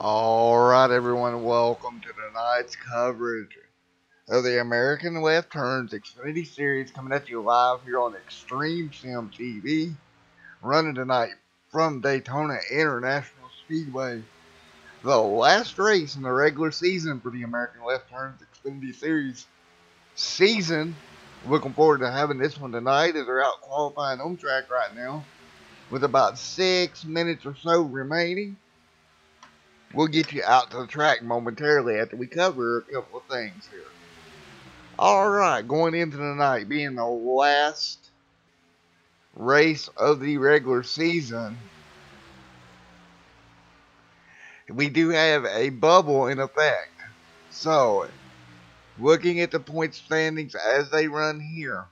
Alright, everyone, welcome to tonight's coverage of the American Left Turns Xfinity Series coming at you live here on Extreme Sim TV, running tonight from Daytona International Speedway. The last race in the regular season for the American Left Turns Xfinity Series season. Looking forward to having this one tonight as they're out qualifying on track right now with about 6 minutes or so remaining. We'll get you out to the track momentarily after we cover a couple of things here. Alright, going into the night being the last race of the regular season, we do have a bubble in effect. So, looking at the point standings as they run here,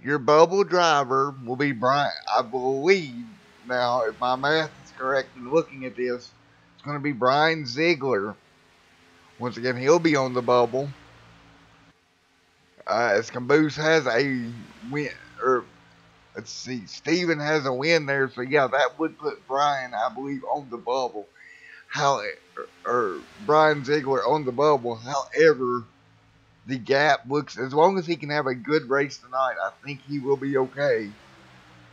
your bubble driver will be Brian, I believe. Now, if my math is correct in looking at this, it's going to be Brian Ziegler. Once again, he'll be on the bubble. As Caboose has a win, or let's see, Steven has a win there, so yeah, that would put Brian, I believe, on the bubble. Or Brian Ziegler on the bubble. However, the gap looks, as long as he can have a good race tonight, I think he will be okay.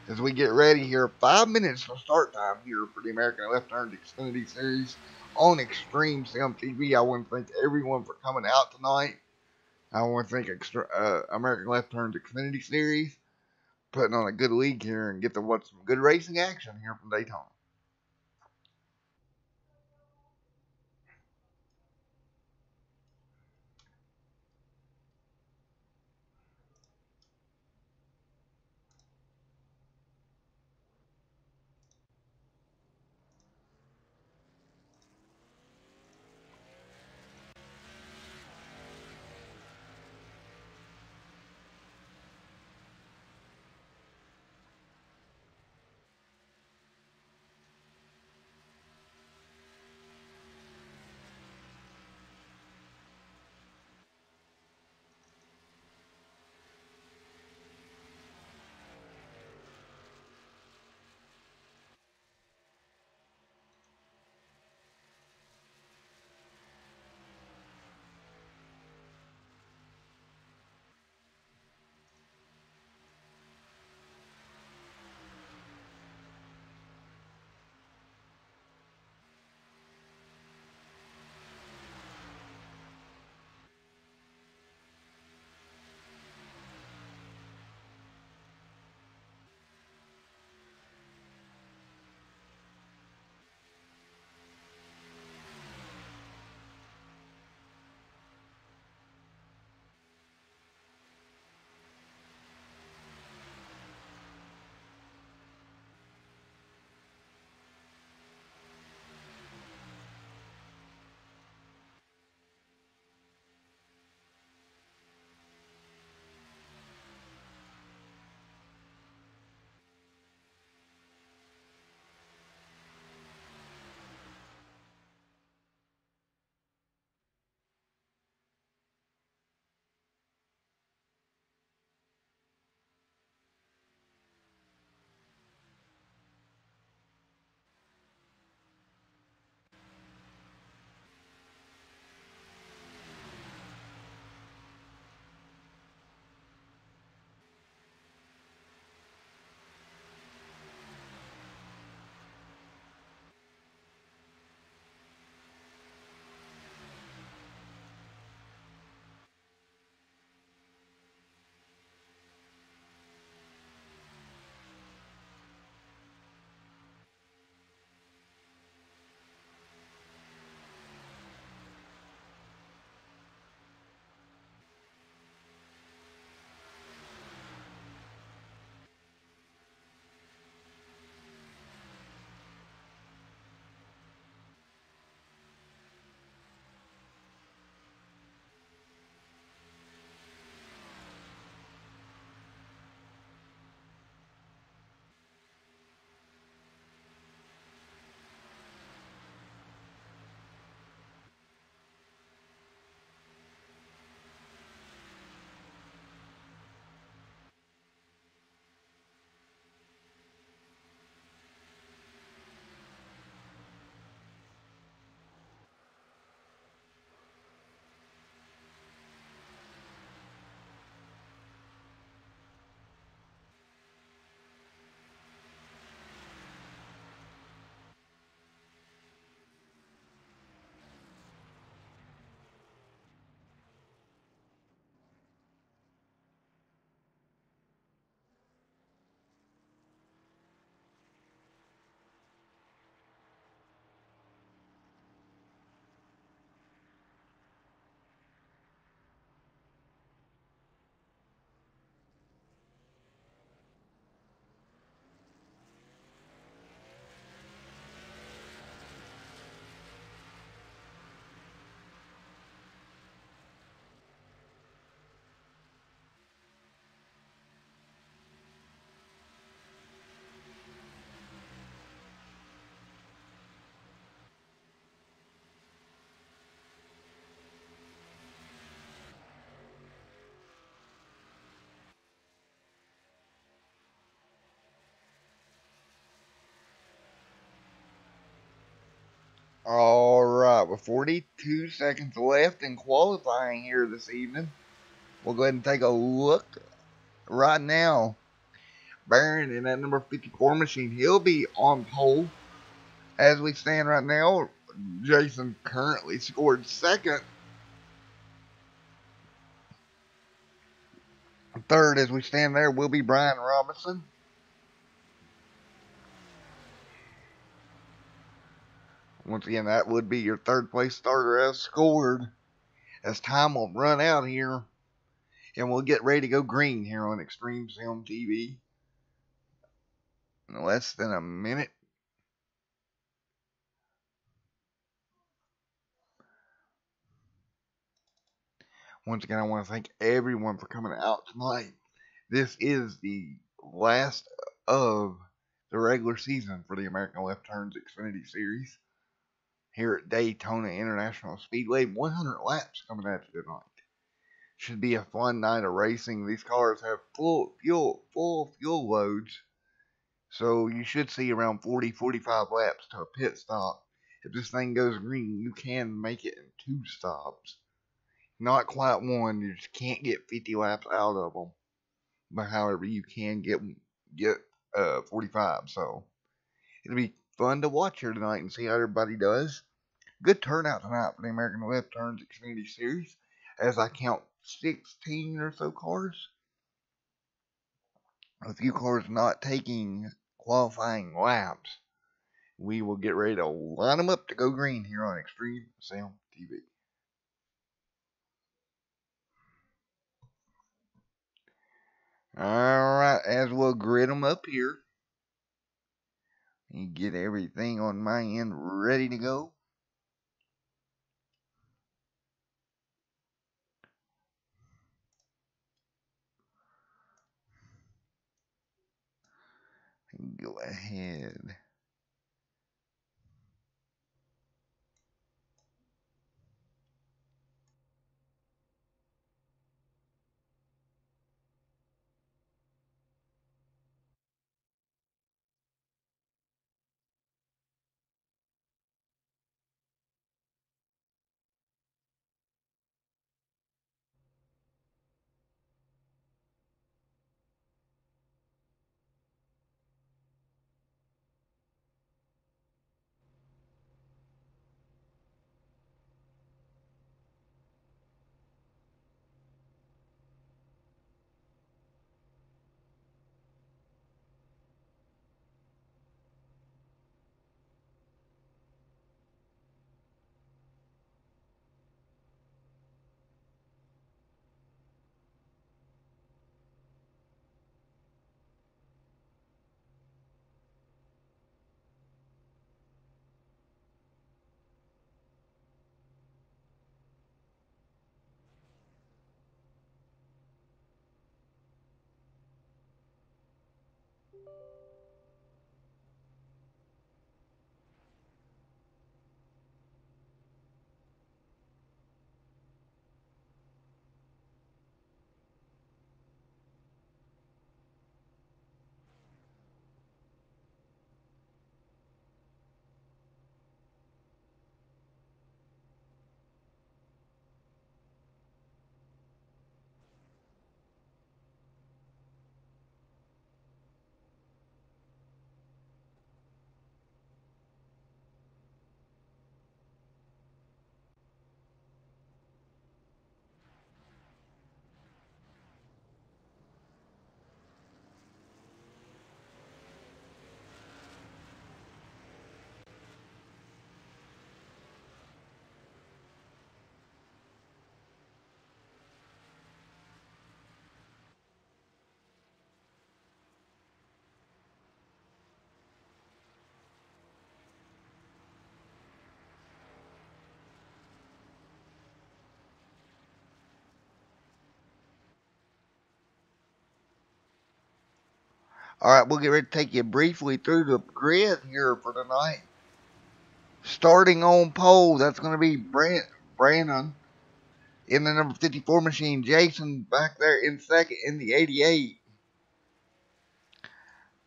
As we get ready here, 5 minutes to start time here for the American Left Turn Xfinity Series on Extreme Sim TV. I want to thank everyone for coming out tonight. I want to thank American Left Turn Xfinity Series, putting on a good league here and get to watch some good racing action here from Daytona. Alright, with 42 seconds left in qualifying here this evening, we'll go ahead and take a look right now. Baron in that number 54 machine, he'll be on pole. As we stand right now, Jason currently scored second. Third, as we stand there, will be Brian Robinson. Once again, that would be your third place starter as scored. As time will run out here, and we'll get ready to go green here on Extreme Sim TV in less than a minute. Once again, I want to thank everyone for coming out tonight. This is the last of the regular season for the American Left Turns Xfinity Series here at Daytona International Speedway. 100 laps coming at you tonight. Should be a fun night of racing. These cars have full fuel loads, so you should see around 40-45 laps to a pit stop. If this thing goes green, you can make it in 2 stops. Not quite one. You just can't get 50 laps out of them. But however, you can get 45. So it'll be fun to watch here tonight and see how everybody does. Good turnout tonight for the American Left Turns Xfinity Series, as I count 16 or so cars. A few cars not taking qualifying laps. We will get ready to line them up to go green here on Extreme Sim TV. Alright, as we'll grid them up here and get everything on my end ready to go. Go ahead. Alright, we'll get ready to take you briefly through the grid here for tonight. Starting on pole, that's going to be Brandon in the number 54 machine. Jason back there in second in the 88.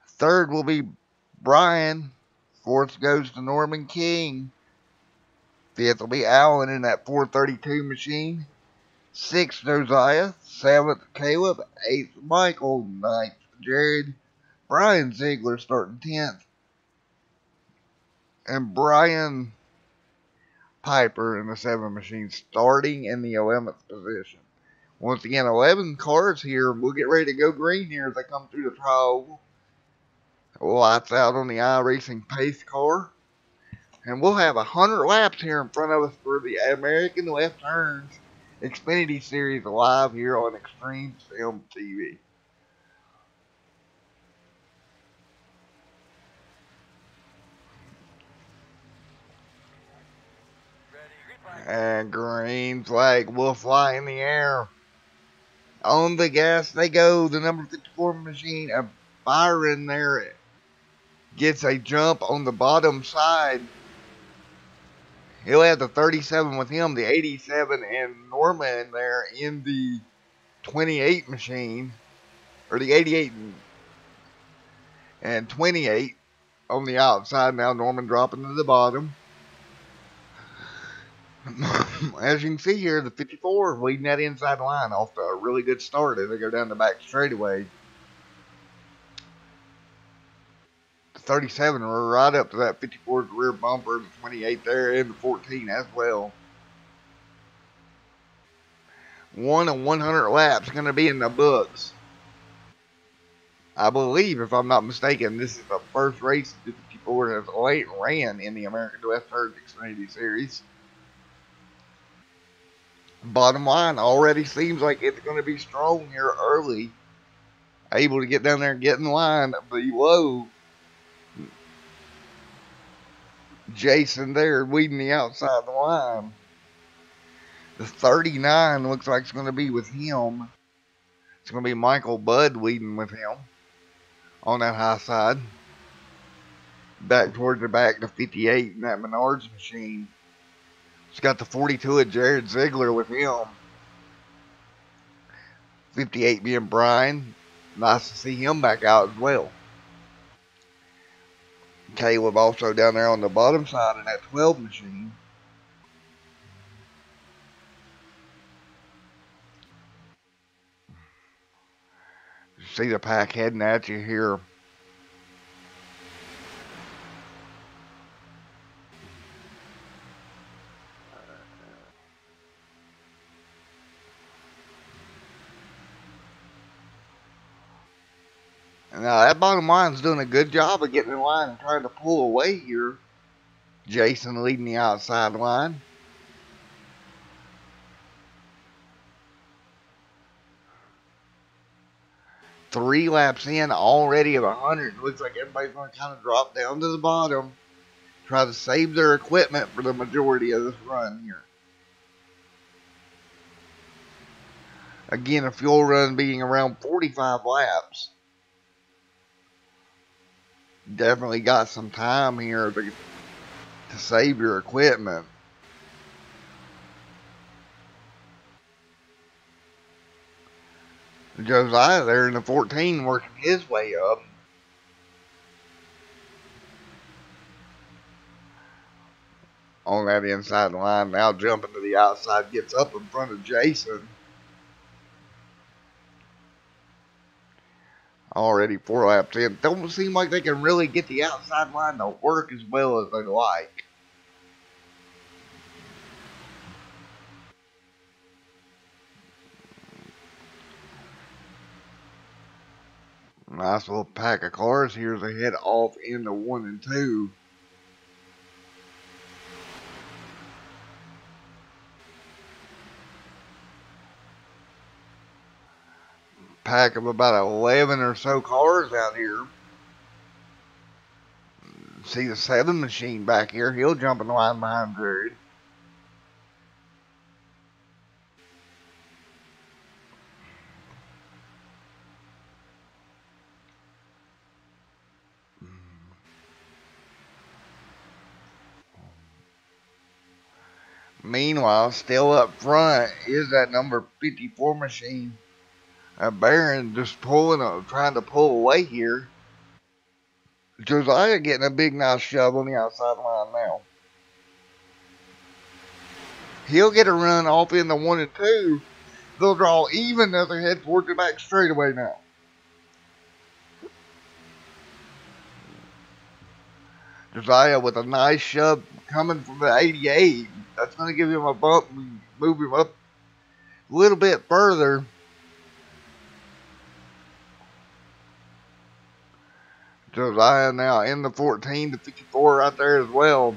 Third will be Brian. Fourth goes to Norman King. Fifth will be Allen in that 432 machine. Sixth, Josiah. Seventh, Caleb. Eighth, Michael. Ninth, Jared. Brian Ziegler starting 10th. And Brian Piper in the 7 machine starting in the 11th position. Once again, 11 cars here. We'll get ready to go green here as they come through the trial. Lights out on the iRacing pace car. And we'll have 100 laps here in front of us for the American Left Turns Xfinity Series live here on Extreme Sim TV. And green flag will fly in the air. On the gas they go. The number 54 machine, Byron there, gets a jump on the bottom side. He'll have the 37 with him, the 87, and Norman there in the 28 machine, or the 88 and 28 on the outside. Now Norman dropping to the bottom. As you can see here, the 54 leading that inside line off to a really good start as they go down the back straightaway. The 37 were right up to that 54's rear bumper, the 28 there, and the 14 as well. 1 of 100 laps going to be in the books. I believe, if I'm not mistaken, this is the first race the 54 has late ran in the American West Turns Xfinity Series. Bottom line, already seems like it's going to be strong here early. Able to get down there and get in line below Jason there, weeding the outside line. The 39 looks like it's going to be with him. It's going to be Michael Budd weeding with him on that high side. Back towards the back, the 58 in that Menards machine. It's got the 42 of Jared Ziegler with him. 58 being Brian. Nice to see him back out as well. Caleb also down there on the bottom side in that 12 machine. You see the pack heading at you here. Now, that bottom line's doing a good job of getting in line and trying to pull away here. Jason leading the outside line. Three laps in, already at 100. Looks like everybody's going to kind of drop down to the bottom. Try to save their equipment for the majority of this run here. Again, a fuel run being around 45 laps. Definitely got some time here to save your equipment. Josiah there in the 14 working his way up. On that inside line, now jumping to the outside, gets up in front of Jason. Already 4 laps in. Don't seem like they can really get the outside line to work as well as they like. Nice little pack of cars here as they head off into 1 and 2. Pack of about 11 or so cars out here. See the 7 machine back here. He'll jump in the line behind Jared. Meanwhile, still up front is that number 54 machine. Barron just trying to pull away here. Josiah getting a big nice shove on the outside line now. He'll get a run off in the 1 and 2. They'll draw even as they head towards the back straightaway now. Josiah with a nice shove coming from the 88. That's going to give him a bump and move him up a little bit further. Josiah now in the 14 to 54 right there as well.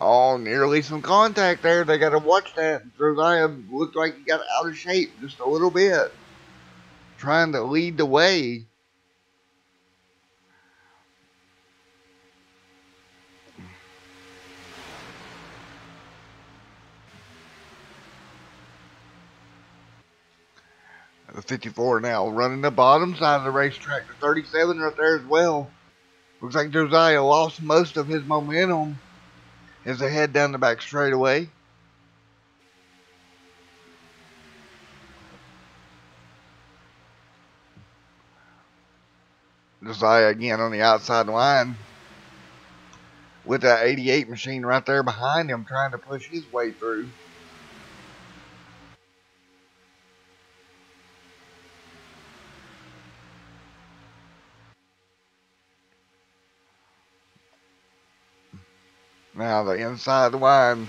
Oh, nearly some contact there. They got to watch that. Josiah looked like he got out of shape just a little bit. Trying to lead the way. The 54 now running the bottom side of the racetrack. The 37 right there as well. Looks like Josiah lost most of his momentum as they head down the back straightaway. Josiah again on the outside line with that 88 machine right there behind him trying to push his way through. Now the inside line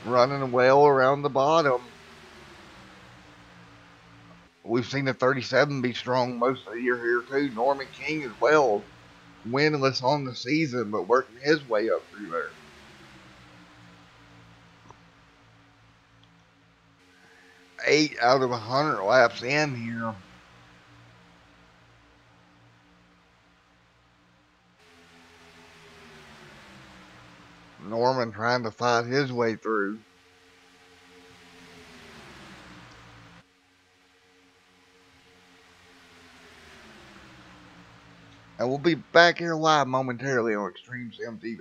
running well around the bottom. We've seen the 37 be strong most of the year here too. Norman King as well, winless on the season, but working his way up through there. 8 out of 100 laps in here. Norman trying to fight his way through. And we'll be back here live momentarily on Extreme Sim TV.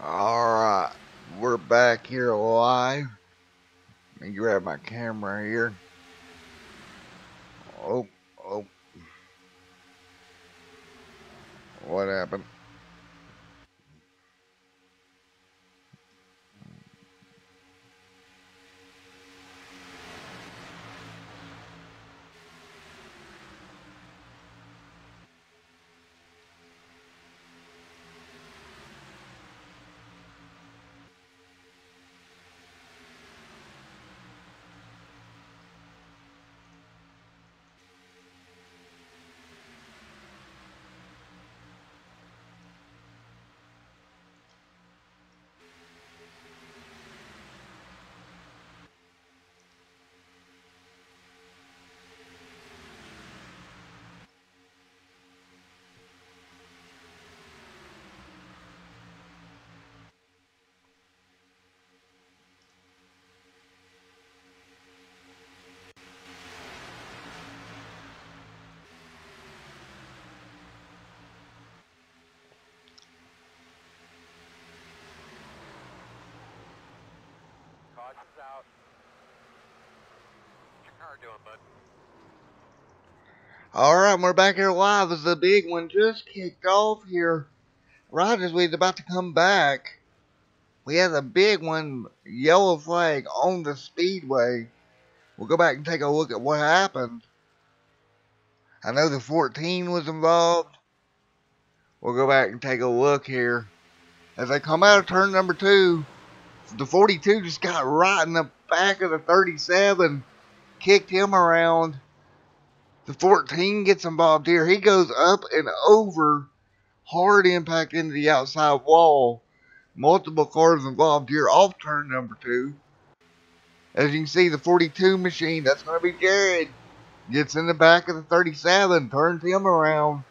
Alright, we're back here live. Let me grab my camera here. Oh, what happened? Alright, we're back here live as the big one just kicked off here. Right as we was about to come back, we had a big one, yellow flag on the speedway. We'll go back and take a look at what happened. I know the 14 was involved. We'll go back and take a look here. As they come out of turn number 2, the 42 just got right in the back of the 37, kicked him around. The 14 gets involved here. He goes up and over, hard impact into the outside wall. Multiple cars involved here off turn number 2. As you can see, the 42 machine, that's going to be Jared, gets in the back of the 37, turns him around,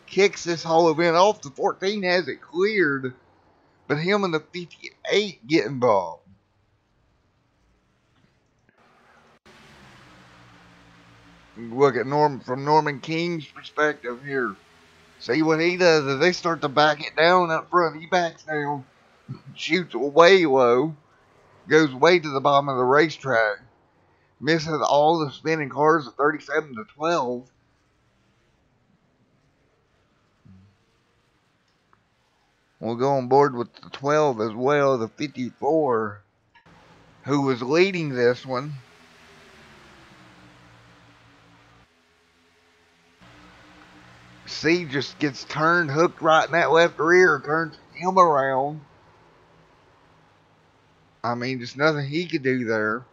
kicks this whole event off. The 14 has it cleared, but him and the 58 get involved. Look at from Norman King's perspective here. See what he does is they start to back it down up front. He backs down, shoots way low, goes way to the bottom of the racetrack, misses all the spinning cars at 37 to 12. We'll go on board with the 12 as well, the 54, who was leading this one. C just gets turned, hooked right in that left rear, turns him around. I mean, just nothing he could do there.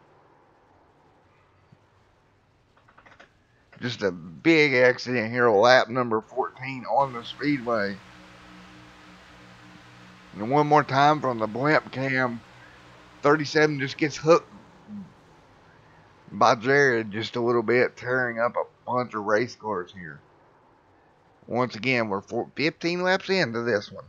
Just a big accident here, lap number 14 on the speedway. And one more time from the blimp cam, 37 just gets hooked by Jared just a little bit, tearing up a bunch of race cars here. Once again, we're 15 laps into this one.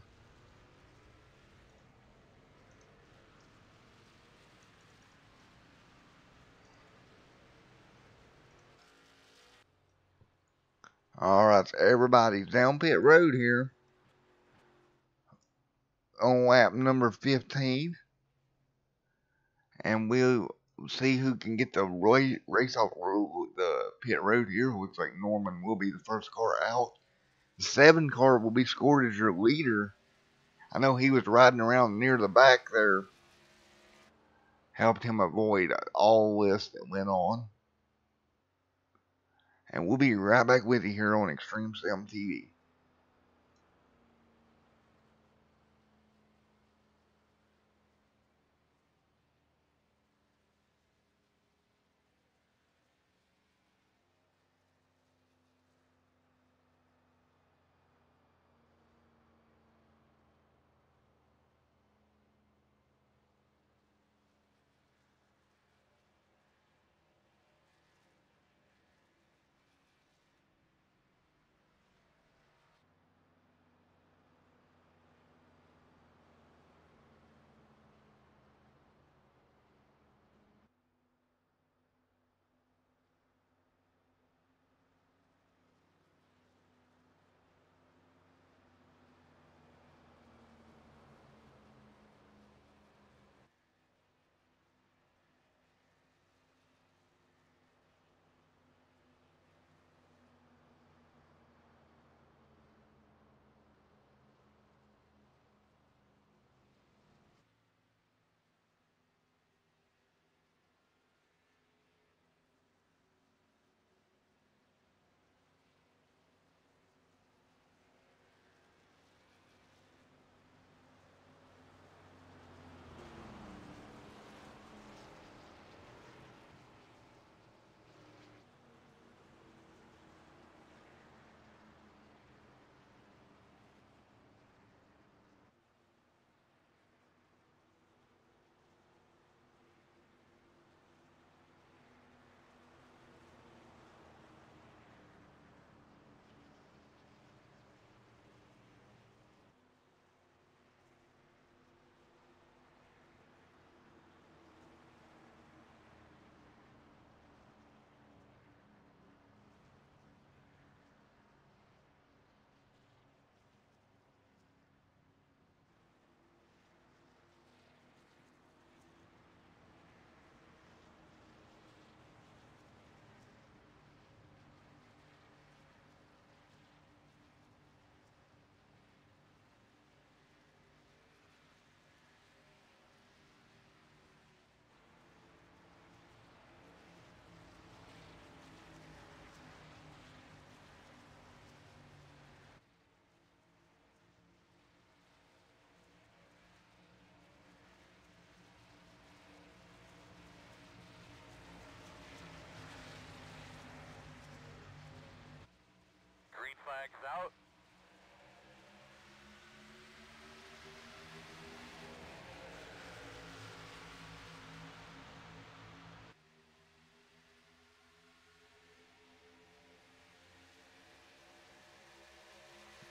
Alright, so everybody's down pit road here on lap number 15. And we'll see who can get the race off the pit road here. Looks like Norman will be the first car out. The 7 car will be scored as your leader. I know he was riding around near the back there. Helped him avoid all this that went on. And we'll be right back with you here on Extreme Sim TV.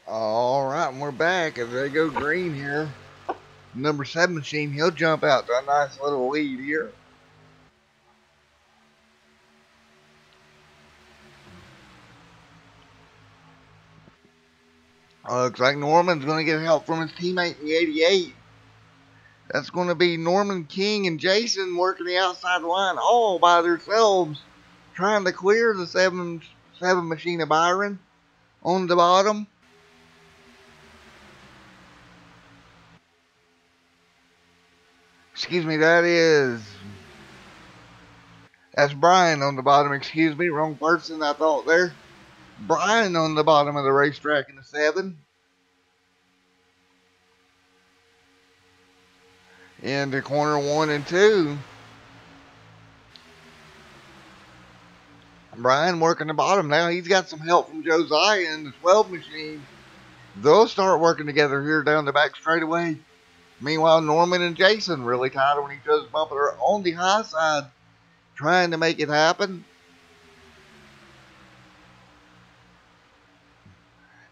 Alright, and we're back as they go green here. Number 7 machine, he'll jump out to a nice little lead here. Looks like Norman's going to get help from his teammate in the 88. That's going to be Norman King and Jason working the outside line all by themselves, trying to clear the 7 machine of Byron on the bottom. Excuse me, that's Brian on the bottom. Excuse me, wrong person I thought there. Brian on the bottom of the racetrack in the 7. Into corner 1 and 2. Brian working the bottom now. He's got some help from Josiah in the 12 machine. They'll start working together here down the back straightaway. Meanwhile, Norman and Jason really tied on each other's bumper on the high side, trying to make it happen.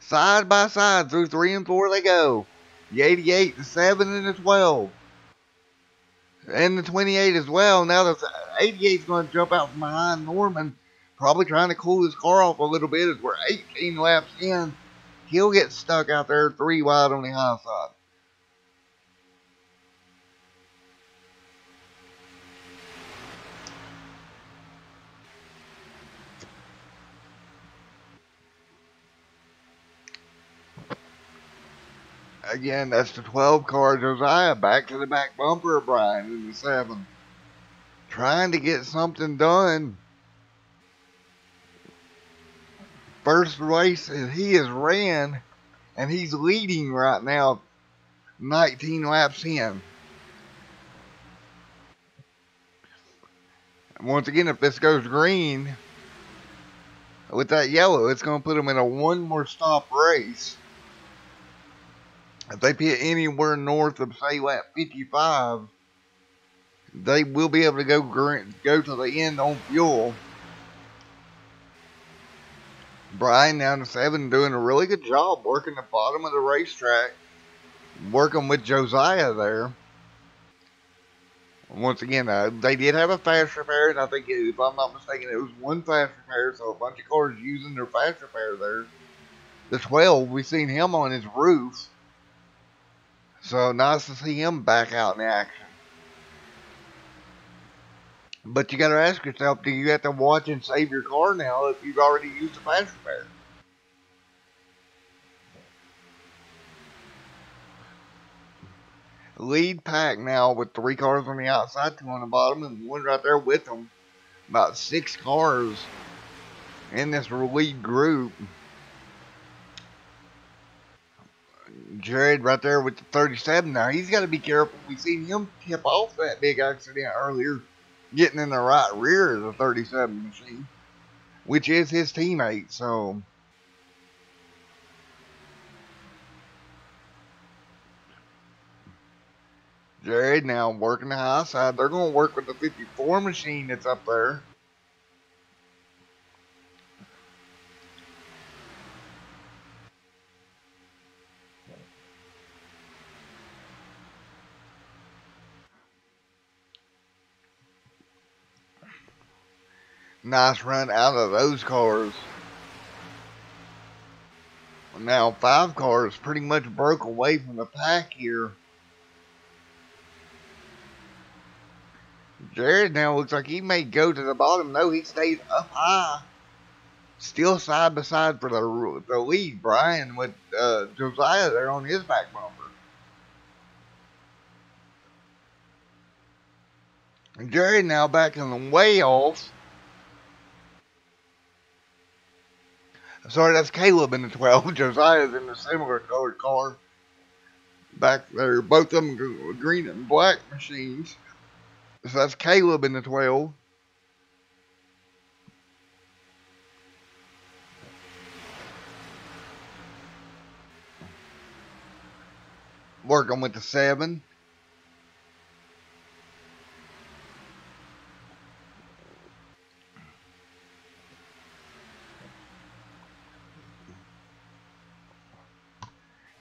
Side by side through 3 and 4 they go. The 88, the 7, and the 12. And the 28 as well. Now the 88 is going to jump out from behind Norman, probably trying to cool his car off a little bit as we're 18 laps in. He'll get stuck out there 3 wide on the high side. Again, that's the 12 car, Josiah, back to the back bumper of Brian in the 7. Trying to get something done. First race he has ran, and he's leading right now, 19 laps in. Once again, if this goes green, with that yellow, it's going to put him in a 1 more stop race. If they pit anywhere north of, say, lap 55, they will be able to go to the end on fuel. Brian down to 7 doing a really good job working the bottom of the racetrack, working with Josiah there. Once again, they did have a fast repair, and I think, if I'm not mistaken, it was 1 fast repair, so a bunch of cars using their fast repair there. The 12, we've seen him on his roof, so nice to see him back out in action. But you got to ask yourself, do you have to watch and save your car now if you've already used a fast repair? Lead pack now with 3 cars on the outside, 2 on the bottom, and 1 right there with them. About 6 cars in this lead group. Jared right there with the 37. Now he's got to be careful. We've seen him tip off that big accident earlier, getting in the right rear of the 37 machine, which is his teammate. So Jared now working the high side. They're going to work with the 54 machine that's up there. Nice run out of those cars. Now 5 cars pretty much broke away from the pack here. Jared now looks like he may go to the bottom. No, he stays up high. Still side by side for the lead. Brian with Josiah there on his back bumper. And Jared now backing them way off. Sorry, that's Caleb in the 12. Josiah's in the similar colored car. Back there, both of them green and black machines. So that's Caleb in the 12. working with the 7.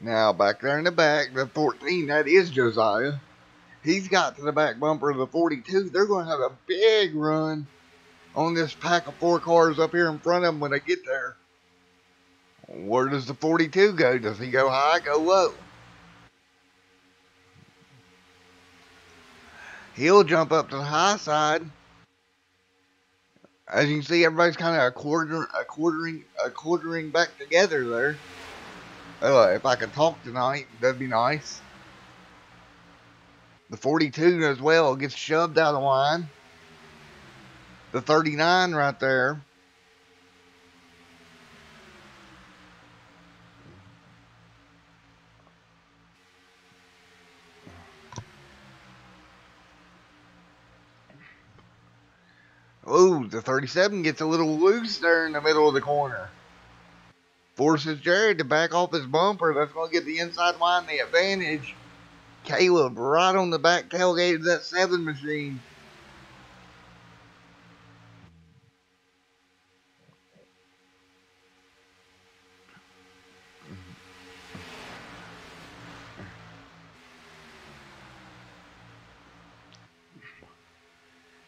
Now, back there in the back, the 14, that is Josiah. He's got to the back bumper of the 42. They're going to have a big run on this pack of 4 cars up here in front of them when they get there. Where does the 42 go? Does he go high, go low? He'll jump up to the high side. As you can see, everybody's kind of quartering back together there. If I could talk tonight, that'd be nice. The 42 as well gets shoved out of line. The 39 right there. Ooh, the 37 gets a little loose there in the middle of the corner. Forces Jared to back off his bumper. That's going to give the inside line the advantage. Caleb right on the back tailgate of that 7 machine.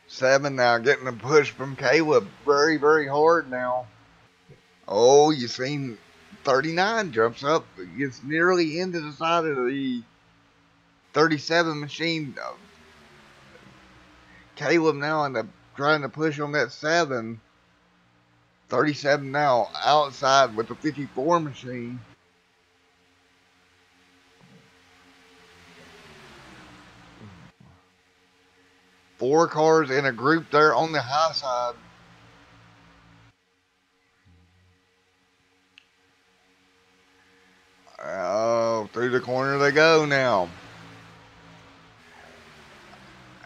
Seven now getting a push from Caleb very, very hard now. Oh, you seen 39 jumps up, gets nearly into the side of the 37 machine. Caleb now trying to push on that 7. 37 now outside with the 54 machine. Four cars in a group there on the high side. Oh, through the corner they go now.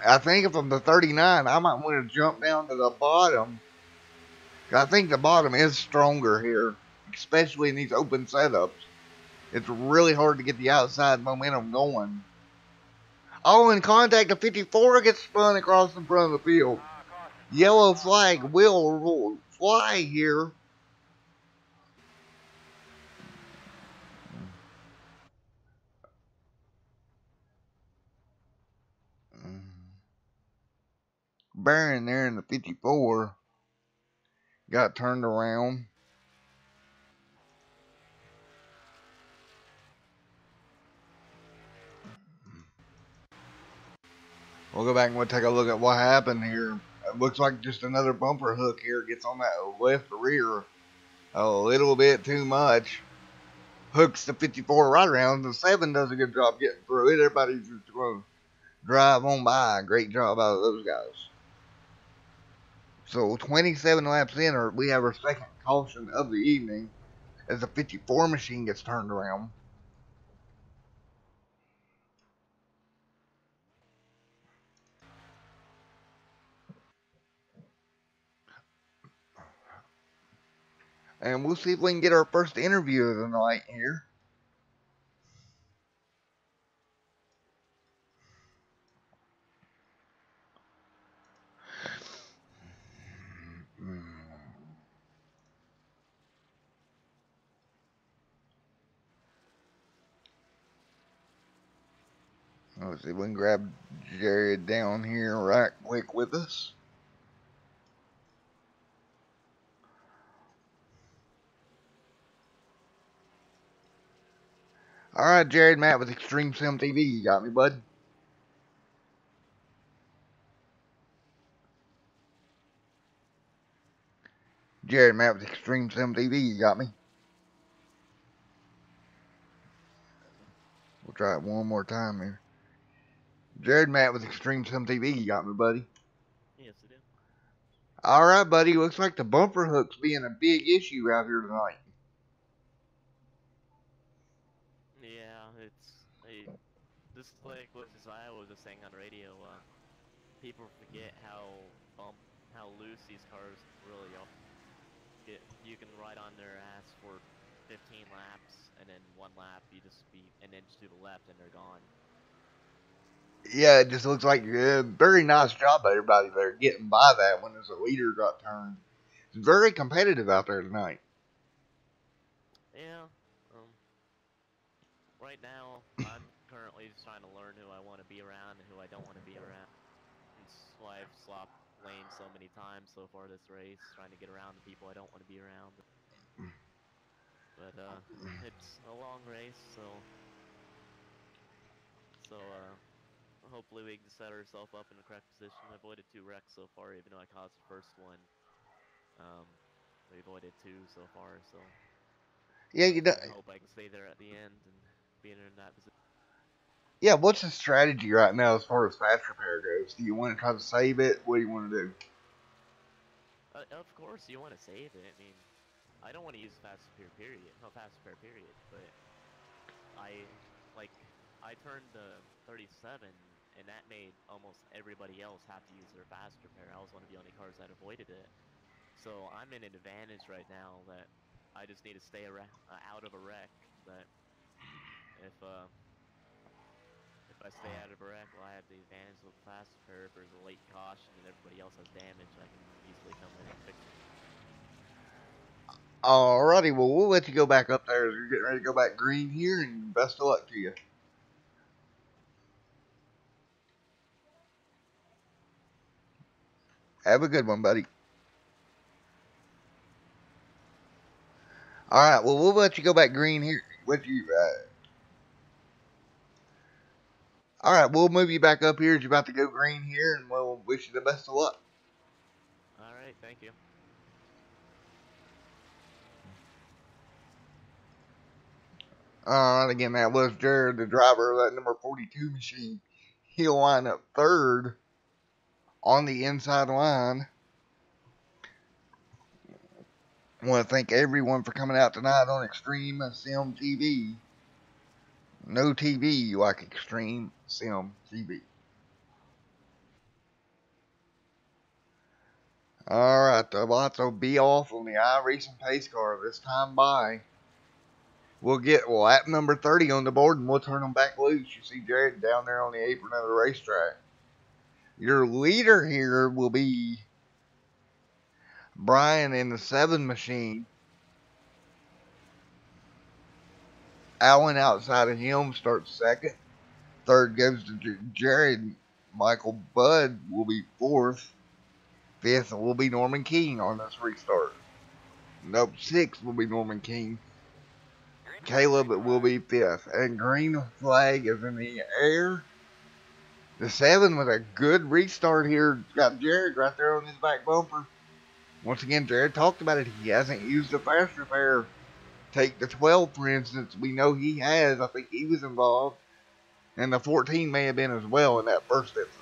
I think if I'm the 39, I might want to jump down to the bottom. I think the bottom is stronger here, especially in these open setups. It's really hard to get the outside momentum going. Oh, in contact, the 54 gets spun across the front of the field. Yellow flag will fly here. Barron there in the 54 got turned around. We'll go back and we'll take a look at what happened here. It looks like just another bumper hook here gets on that left rear a little bit too much. Hooks the 54 right around. The 7 does a good job getting through it. Everybody's just going to drive on by. Great job out of those guys. So 27 laps in, we have our second caution of the evening as the 54 machine gets turned around. And we'll see if we can get our first interview of the night here. Let's see if we can grab Jared down here right quick with us. Alright, Jared, Matt with Extreme Sim TV. You got me, bud? Jared, Matt with Extreme Sim TV. You got me? We'll try it one more time here. Jared, Matt with Extreme Sim TV. You got me, buddy? Yes, I do. Alright, buddy. Looks like the bumper hook's being a big issue out here tonight. Yeah, this is like what I was just saying on the radio. People forget how loose these cars really are. You can ride on their ass for 15 laps and then one lap you just be an inch to the left and they're gone. Yeah, it just looks like a very nice job by everybody there getting by that when as a leader got turned. It's very competitive out there tonight. Yeah. Um, right now, I'm currently just trying to learn who I want to be around and who I don't want to be around. That's why I've swapped lanes so many times so far this race, trying to get around the people I don't want to be around. But it's a long race, so hopefully we can set ourselves up in the correct position. I avoided 2 wrecks so far, even though I caused the first one. Um, we avoided 2 so far, so Yeah, I'm just gonna hope I can stay there at the end and be in that position. yeah. What's the strategy right now as far as fast repair goes? Do you want to try to save it? What do you want to do? Of course, you want to save it. I mean, I don't want to use fast repair period, no fast repair period, but I like I turned 37, and that made almost everybody else have to use their fast repair. I was one of the only cars that avoided it. So I'm in an advantage right now that I just need to stay around, out of a wreck. That if uh, if I stay out of a wreck, well, I have the advantage of the fast repair. If there's a late caution and everybody else has damage, I can easily come in and fix it. Alrighty, well, we'll let you go back up there as you're getting ready to go back green here, and best of luck to you. Have a good one, buddy. Alright, well, we'll let you go back green here. Alright, we'll move you back up here as you're about to go green here, and we'll wish you the best of luck. All right, thank you. Alright, again, that was Jared, the driver of that number 42 machine. He'll line up third on the inside line. I want to thank everyone for coming out tonight on Extreme Sim TV. No TV like Extreme Sim TV. Alright, the lots will be off on the iRacing pace car this time by. We'll get lap number 30 on the board and we'll turn them back loose. You see Jared down there on the apron of the racetrack. Your leader here will be Brian in the 7 machine. Allen outside of him starts second. Third goes to Jared. Michael Budd will be fourth. Fifth will be Norman King on this restart. Nope, sixth will be Norman King. Caleb will be fifth. And green flag is in the air. The 7 with a good restart here. Got Jared right there on his back bumper. Once again, Jared talked about it. He hasn't used the fast repair. Take the 12, for instance. We know he has. I think he was involved. And the 14 may have been as well in that first incident.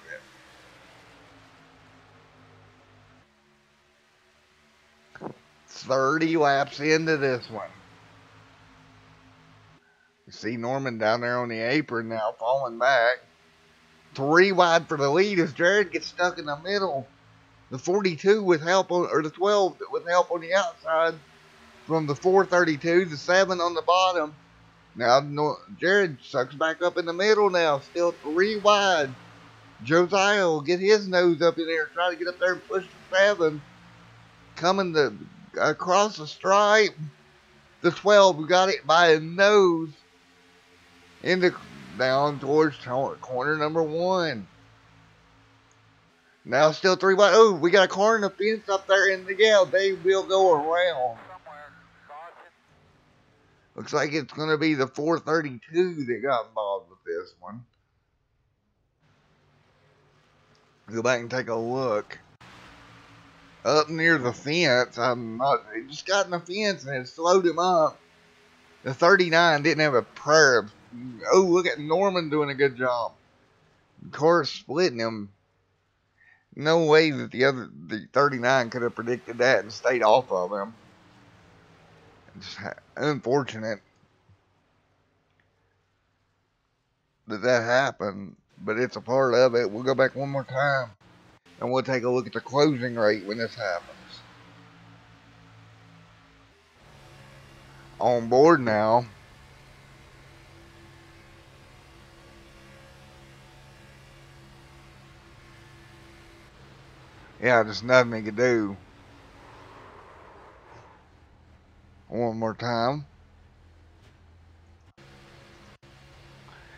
30 laps into this one. You see Norman down there on the apron now, falling back. 3 wide for the lead as Jared gets stuck in the middle. The 42 with help on, or the 12 with help on the outside from the 432, the 7 on the bottom. Now Jared sucks back up in the middle now, still 3 wide. Josiah will get his nose up in there, try to get up there and push the 7. Coming across the stripe. The 12 got it by a nose down towards corner number 1. Now still 3 wide. Oh, we got a car in the fence up there, and yeah, they will go around. Looks like it's going to be the 432 that got involved with this one. Go back and take a look. Up near the fence, it just got in the fence and it slowed him up. The 39 didn't have a prayer. Oh, look at Norman doing a good job. The car's splitting him. No way that the 39 could have predicted that and stayed off of him. It's unfortunate that happened, but it's a part of it. We'll go back one more time and we'll take a look at the closing rate when this happens. On board now, Yeah, there's nothing he could do. One more time.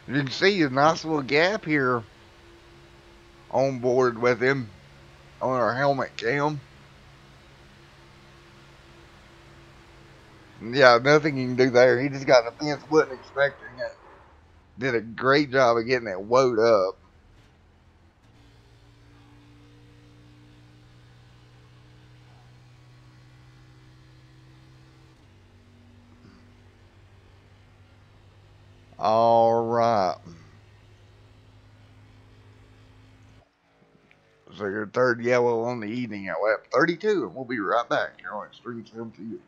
You can see a nice little gap here on board with him on our helmet cam. Yeah, nothing you can do there. He just got the fence, wasn't expecting it. Did a great job of getting it woed up. All right. So your third yellow on the evening at lap 32, and we'll be right back here on Extreme Sim TV.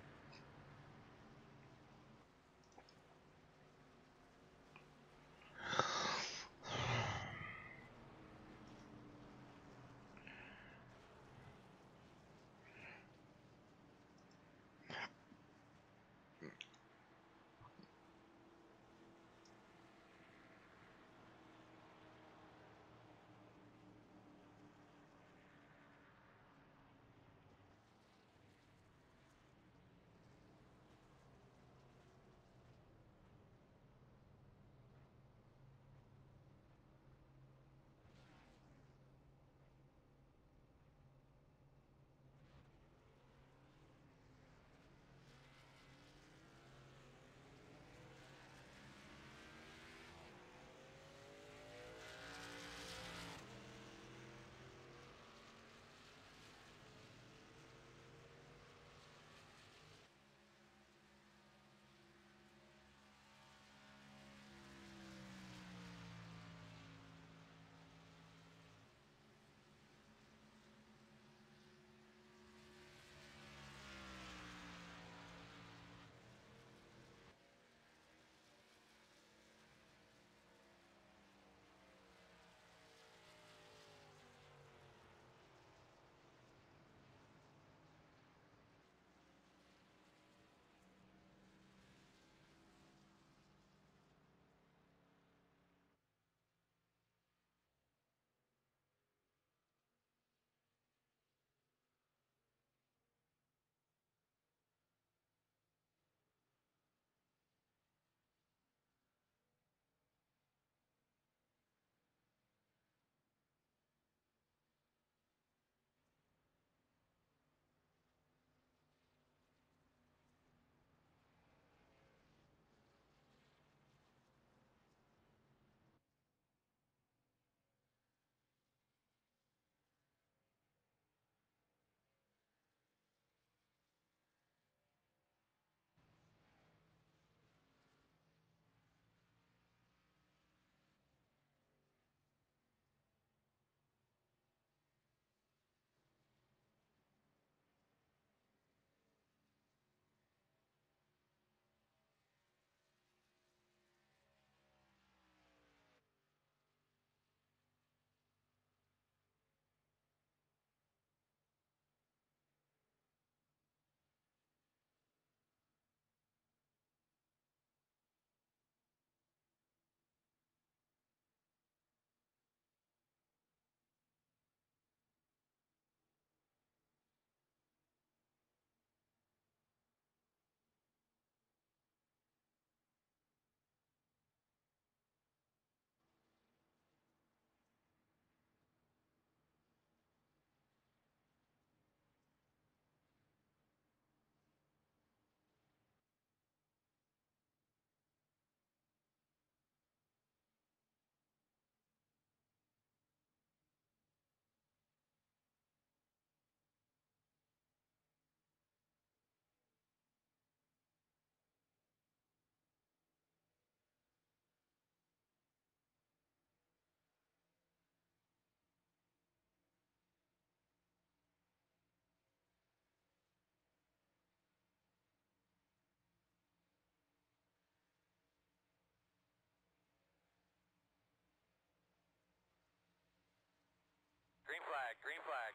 Green flag, green flag.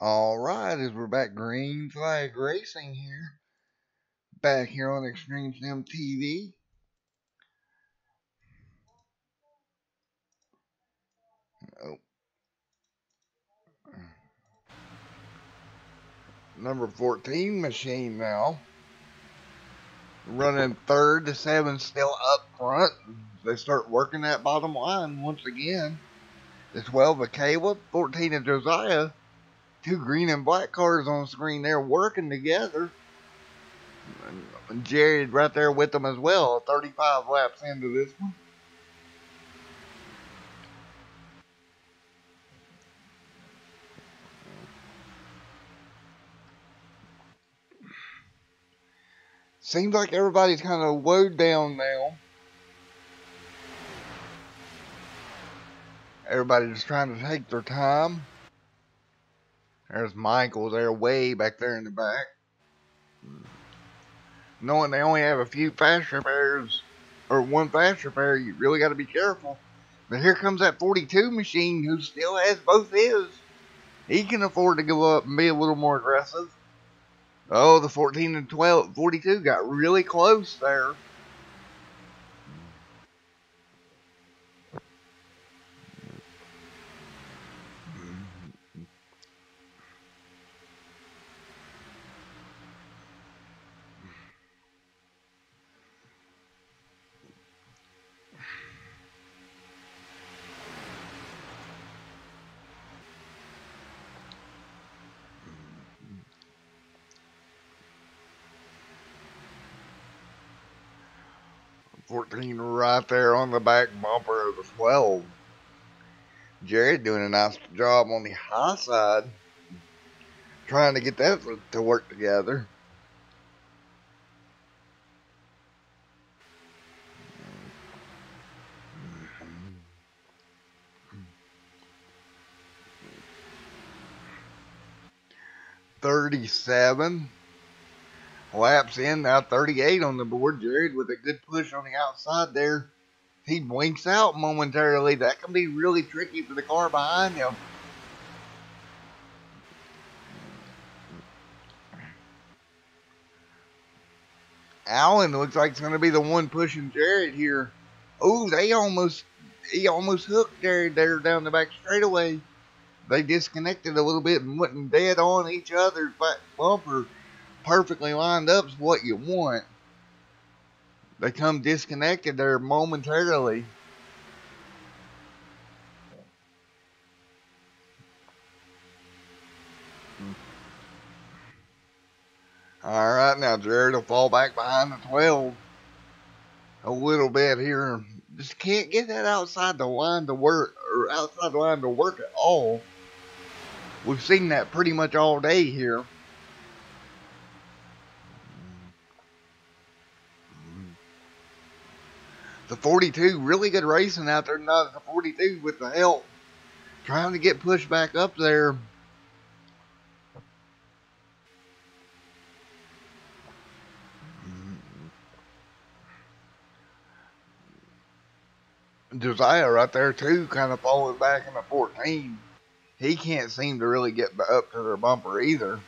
Alright, as we're back green flag racing here. Back here on Extreme Sim TV. Oh. Number 14 machine now. Running third to 7 still up front. They start working that bottom line once again. The 12 of Caleb, 14 of Josiah. Two green and black cars on the screen there working together. And Jared right there with them as well. 35 laps into this one. Seems like everybody's kind of woed down now. Everybody's just trying to take their time. There's Michael there way back there in the back. Knowing they only have a few fast repairs, or one fast repair, you really got to be careful. But here comes that 42 machine who still has both his. He can afford to go up and be a little more aggressive. Oh, the 14 and 12, 42 got really close there. $14 right there on the back bumper of the 12. Jared doing a nice job on the high side, trying to get that to work together. $37 laps in, now 38 on the board. Jared with a good push on the outside there. He winks out momentarily. That can be really tricky for the car behind him. Allen looks like it's going to be the one pushing Jared here. Oh, he almost hooked Jared there down the back straightaway. They disconnected a little bit and went dead on each other's back bumper. Perfectly lined up is what you want. They come disconnected there momentarily. Alright, now Jared will fall back behind the 12 a little bit here. Just can't get that outside the line to work, or outside the line to work at all. We've seen that pretty much all day here. The 42, really good racing out there, not the 42 with the help. Trying to get pushed back up there. Josiah right there too, kind of falling back in the 14. He can't seem to really get up to their bumper either.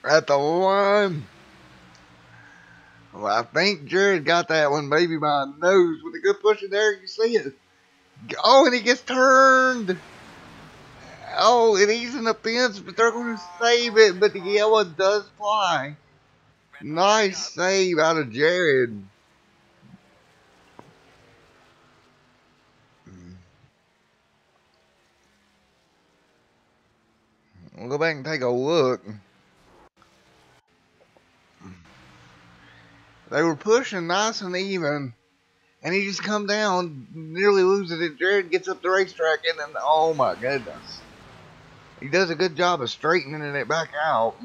At the line. Well, I think Jared got that one maybe by a nose with a good push in there. You see it. Oh, and he gets turned. Oh, and he's in the fence, but they're going to save it. But the yellow does fly. Nice save out of Jared. We'll go back and take a look. They were pushing nice and even, and he just come down, nearly loses it. Jared gets up the racetrack, and then, oh my goodness. He does a good job of straightening it back out.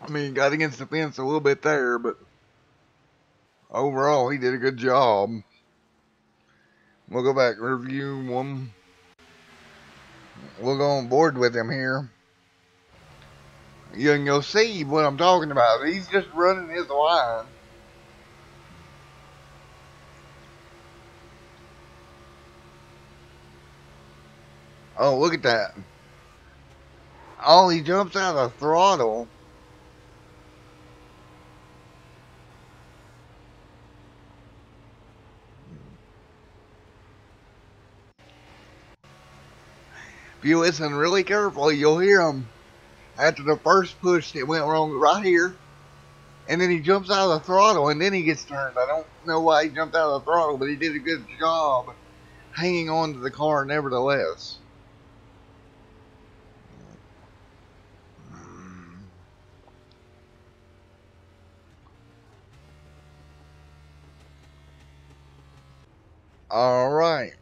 I mean, he got against the fence a little bit there, but overall, he did a good job. We'll go back and review one. We'll go on board with him here. You'll see what I'm talking about. He's just running his line. Oh, look at that. Oh, he jumps out of the throttle. If you listen really carefully, you'll hear him. After the first push, it went wrong right here. And then he jumps out of the throttle, and then he gets turned. I don't know why he jumped out of the throttle, but he did a good job hanging on to the car nevertheless. All right.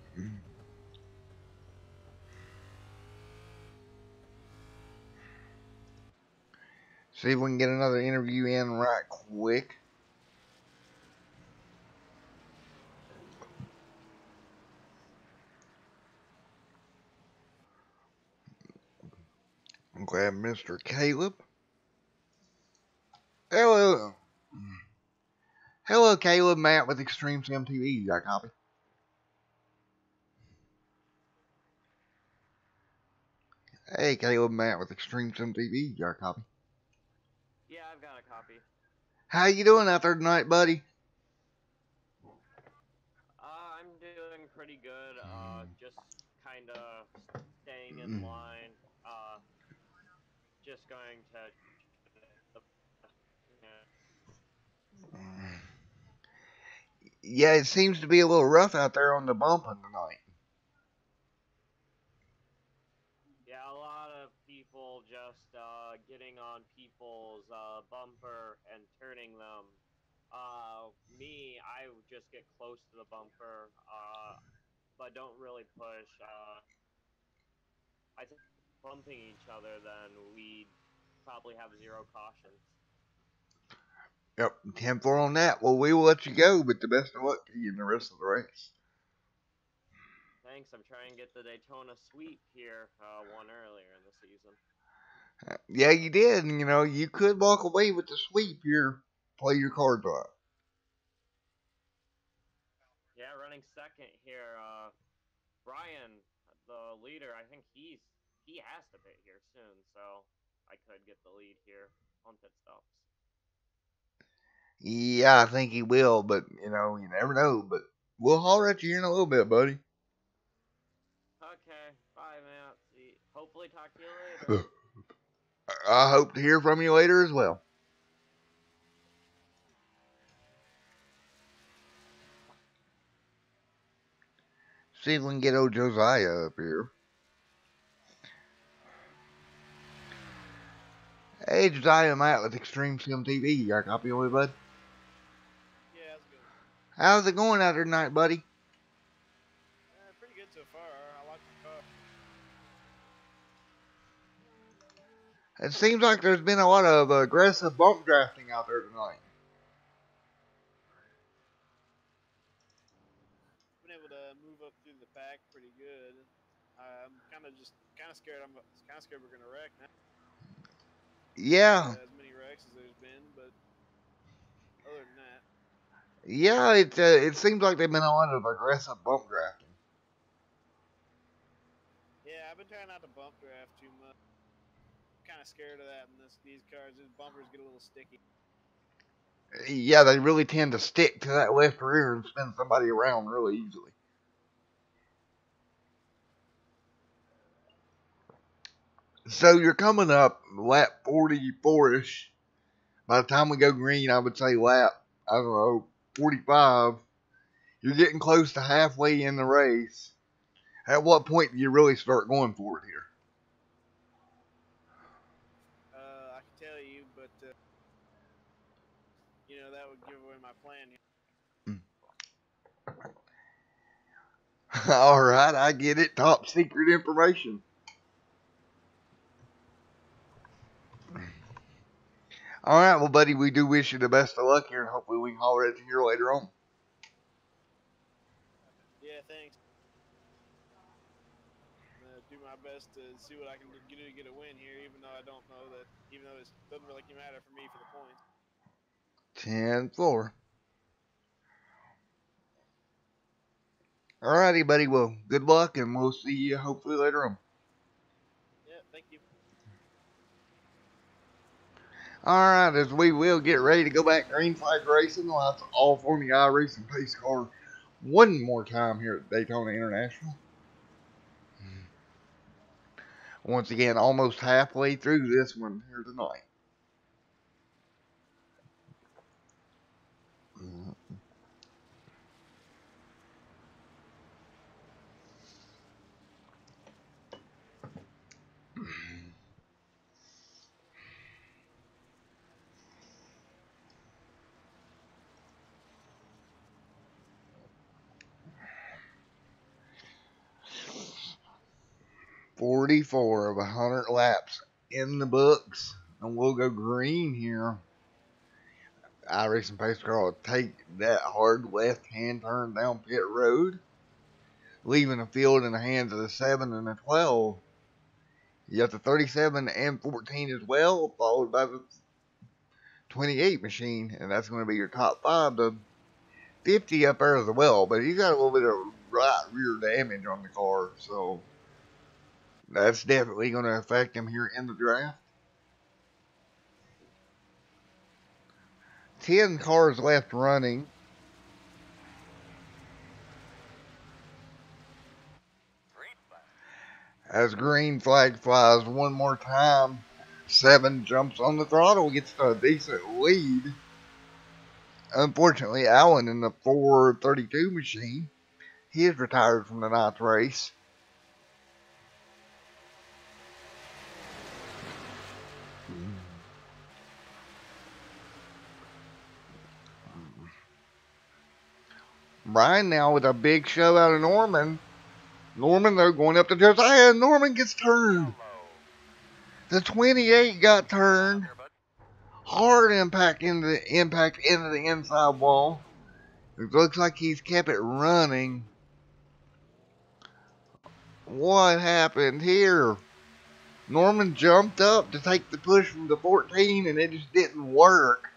See if we can get another interview in right quick. I'll grab Mr. Caleb. Hello. Hello, Caleb. Matt with Extreme Sim TV. You got a copy? Hey, Caleb. Matt with Extreme Sim TV. You got a copy? Yeah, I've got a copy. How you doing out there tonight, buddy? I'm doing pretty good. Just kind of staying in line. Just going to. Yeah, it seems to be a little rough out there on the bumping tonight. Yeah, a lot of people just getting on people's bumper and turning them. Me, I would just get close to the bumper, but don't really push. I think bumping each other, then we'd probably have zero cautions. Yep, 10-4 on that. Well, we will let you go, but the best of luck to you in the rest of the race. Thanks. I'm trying to get the Daytona sweep here, one earlier in the season. Yeah, you did. You know, you could walk away with the sweep here. Play your cards right. Yeah, running second here. Brian, the leader, I think he has to pit here soon, so I could get the lead here on pit stops. Yeah, I think he will, but, you know, you never know. But we'll holler at you here in a little bit, buddy. Okay, bye, man. See, hopefully talk to you later. I hope to hear from you later as well. See if we can get old Josiah up here. Hey, Josiah, I'm out with Extreme Sim TV. You got a copy of me, bud? Yeah, how's it going? How's it going out there tonight, buddy? Pretty good so far. I like the car. It seems like there's been a lot of aggressive bump drafting out there tonight. Been able to move up through the pack pretty good. I'm kind of scared. I'm kind of scared we're gonna wreck now. Yeah, As many wrecks as there's been, but other than that, yeah, it seems like they've been a lot of aggressive bump drafting. yeah, I've been trying not to bump draft too much. Kind of scared of that in these cars. These bumpers get a little sticky. Yeah, they really tend to stick to that left rear and spin somebody around really easily. So you're coming up lap 44-ish. By the time we go green, I would say lap, I don't know, 45. You're getting close to halfway in the race. At what point do you really start going for it here? I can tell you, but that would give away my plan here. All right, I get it. Top secret information. All right, well, buddy, we do wish you the best of luck here, and hopefully we can holler at you here later on. Yeah, thanks. Do my best to see what I can do to get a win here, even though I don't know that. Even though it doesn't really matter for me for the points. 10-4. All righty, buddy. Well, good luck, and we'll see you hopefully later on. Thank you. Alright, as we will get ready to go back green flag racing, lots of all Formula I racing pace car one more time here at Daytona International. Once again, almost halfway through this one here tonight. 44 of 100 laps in the books, and we'll go green here. iRacing pace car will take that hard left-hand turn down pit road, leaving the field in the hands of the 7 and the 12. You got the 37 and 14 as well, followed by the 28 machine, and that's going to be your top 5. The 50 up there as well, but he's got a little bit of right rear damage on the car, so that's definitely going to affect him here in the draft. 10 cars left running. As green flag flies one more time, 7 jumps on the throttle, gets a decent lead. Unfortunately, Allen in the 432 machine, he is retired from the 9th race. Brian now with a big shove out of Norman. Norman, they're going up to Josiah, and Norman gets turned. The 28 got turned. Hard impact into the inside wall. It looks like he's kept it running. What happened here? Norman jumped up to take the push from the 14, and it just didn't work.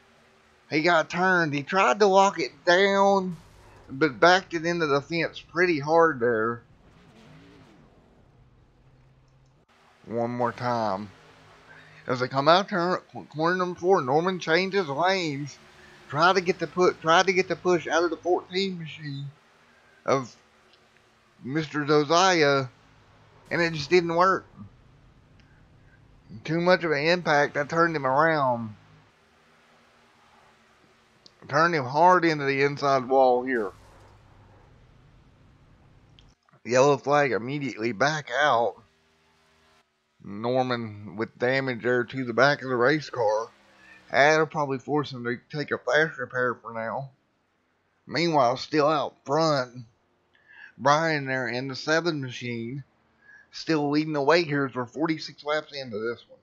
He got turned. He tried to lock it down, but backed it into the fence pretty hard there. One more time. As they come out corner number 4, Norman changes lanes. Tried to get the push out of the 14 machine of Mr. Josiah, and it just didn't work. Too much of an impact. I turned him around. Turned him hard into the inside wall here. Yellow flag immediately back out. Norman with damage there to the back of the race car. That'll probably force him to take a flash repair for now. Meanwhile, still out front, Brian there in the 7 machine, still leading the way here as we're 46 laps into this one.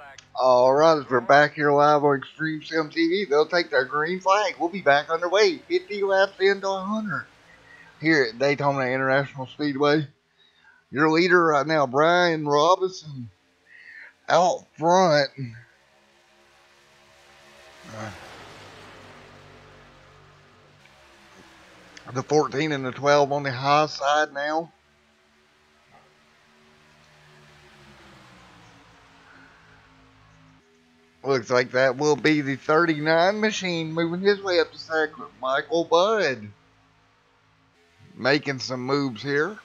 flag. All right, we're back here live on Extreme Sim TV. They'll take their green flag. We'll be back underway. 50 laps into 100 here at Daytona International Speedway. Your leader right now, Brian Robinson, out front. The 14 and the 12 on the high side now. Looks like that will be the 39 machine moving his way up the second. Michael Budd making some moves here.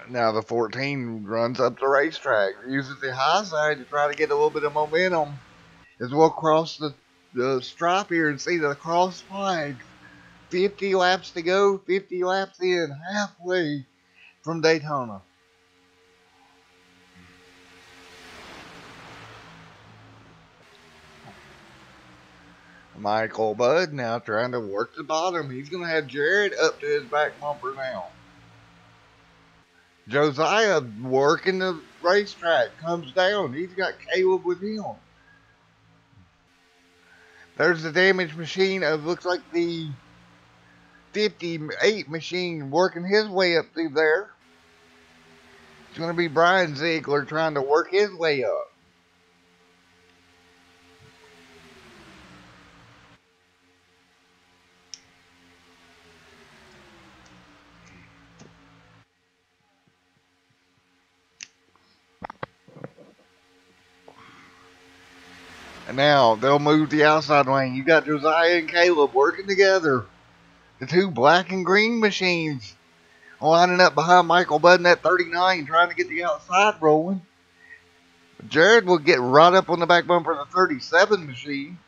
Now the 14 runs up the racetrack, uses the high side to try to get a little bit of momentum. As we'll cross the stripe here and see the cross flag. 50 laps to go, 50 laps in, halfway from Daytona. Michael Budd now trying to work the bottom. He's going to have Jared up to his back bumper now. Josiah working the racetrack, comes down. He's got Caleb with him. There's the damaged machine of, looks like the 58 machine working his way up through there. It's going to be Brian Ziegler trying to work his way up. And now they'll move the outside lane. You got Josiah and Caleb working together. The two black and green machines lining up behind Michael Budd in that 39, trying to get the outside rolling. Jared will get right up on the back bumper of the 37 machine.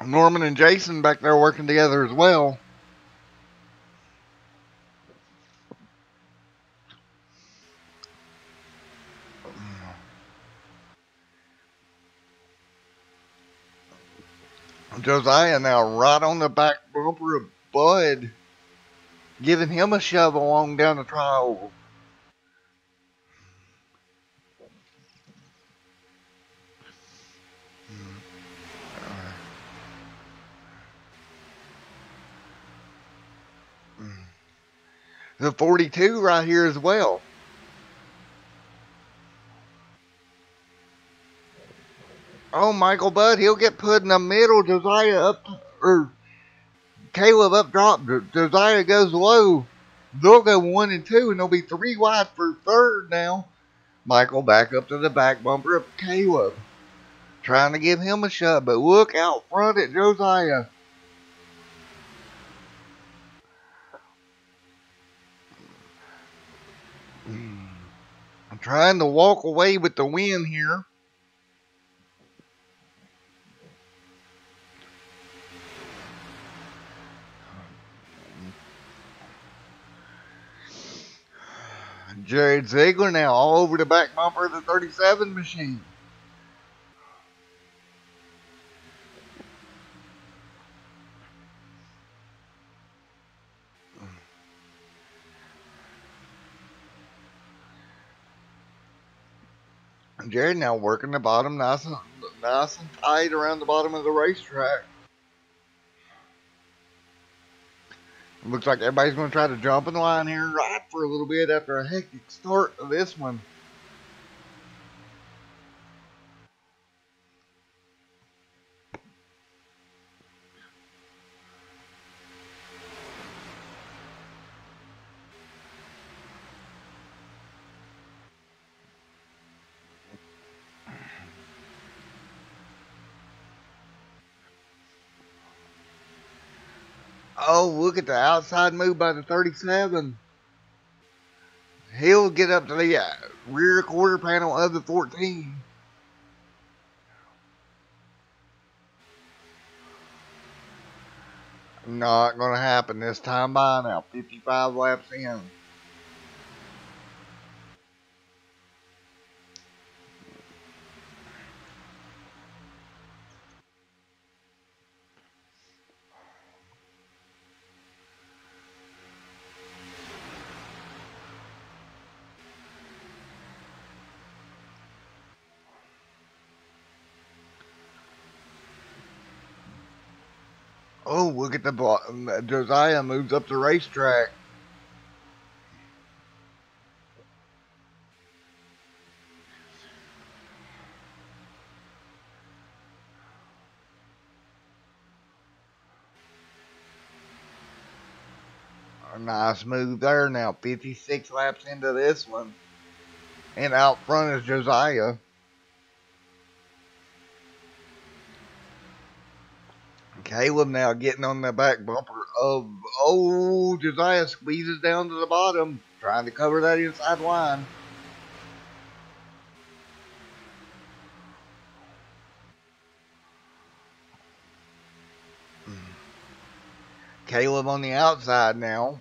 Norman and Jason back there working together as well. Josiah now right on the back bumper of Bud, giving him a shove along down the tri-oval. The 42 right here as well. Oh, Michael Budd, he'll get put in the middle. Josiah up, or Caleb up drop. Josiah goes low. They'll go 1 and 2, and they'll be 3 wide for third now. Michael back up to the back bumper of Caleb, trying to give him a shot, but look out front at Josiah. I'm trying to walk away with the win here. Jared Ziegler now all over the back bumper of the 37 machine. Jared now working the bottom nice and tight around the bottom of the racetrack. Looks like everybody's going to try to jump in the line here and ride for a little bit after a hectic start of this one. Oh, look at the outside move by the 37. He'll get up to the rear quarter panel of the 14. Not going to happen this time by now. 55 laps in. Oh, look at the Josiah moves up the racetrack. A nice move there. Now 56 laps into this one. And out front is Josiah. Caleb now getting on the back bumper of, oh, Josiah squeezes down to the bottom, trying to cover that inside line. Caleb on the outside now.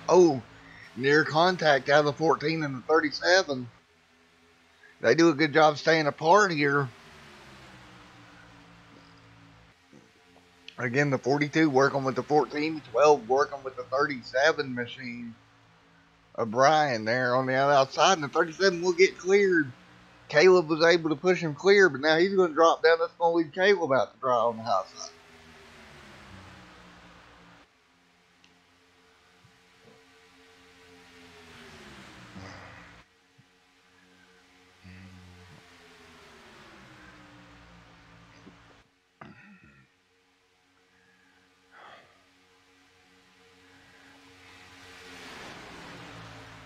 Oh, near contact out of the 14 and the 37. They do a good job staying apart here. Again, the 42 working with the 14, 12 working with the 37 machine of Brian there on the outside, and the 37 will get cleared. Caleb was able to push him clear, but now he's going to drop down. That's going to leave Caleb out to dry on the outside.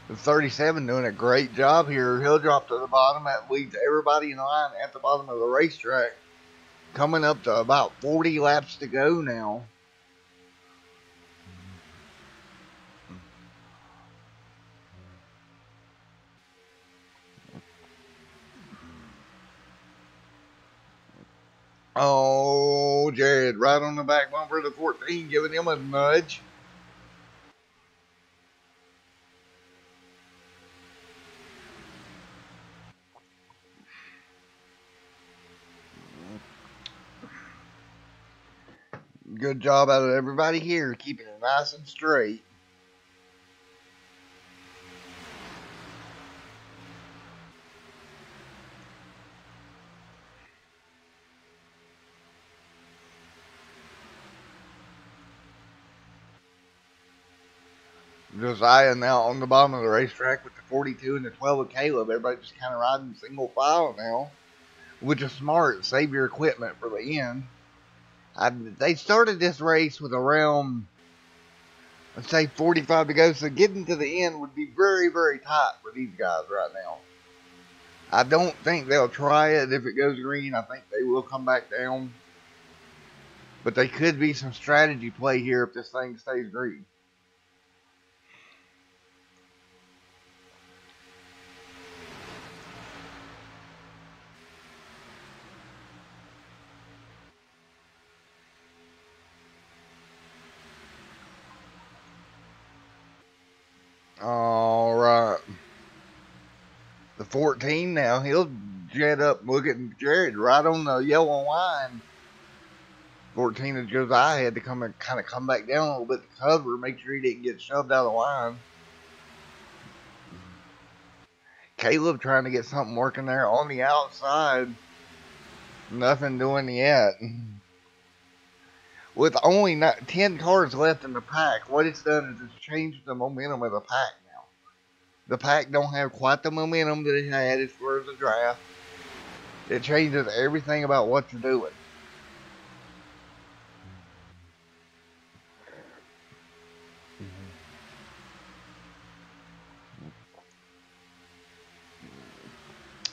The 37 doing a great job here. He'll drop to the bottom. That leads everybody in line at the bottom of the racetrack. Coming up to about 40 laps to go now. Oh, Jared, right on the back bumper of the 14, giving him a nudge. Good job out of everybody here, keeping it nice and straight. Josiah now on the bottom of the racetrack with the 42 and the 12 of Caleb. Everybody just kind of riding single file now, which is smart. Save your equipment for the end. They started this race with around, let's say, 45 to go, so getting to the end would be very, very tight for these guys right now. I don't think they'll try it if it goes green. I think they will come back down. But there could be some strategy play here if this thing stays green. All right. The 14 now, he'll jet up. Look at Jared right on the yellow line. 14 of Josiah had to come and kind of come back down a little bit to cover, make sure he didn't get shoved out of the line. Caleb trying to get something working there on the outside. Nothing doing yet. With only 10 cars left in the pack, what it's done is it's changed the momentum of the pack now. The pack don't have quite the momentum that it had as far as the draft. It changes everything about what you're doing.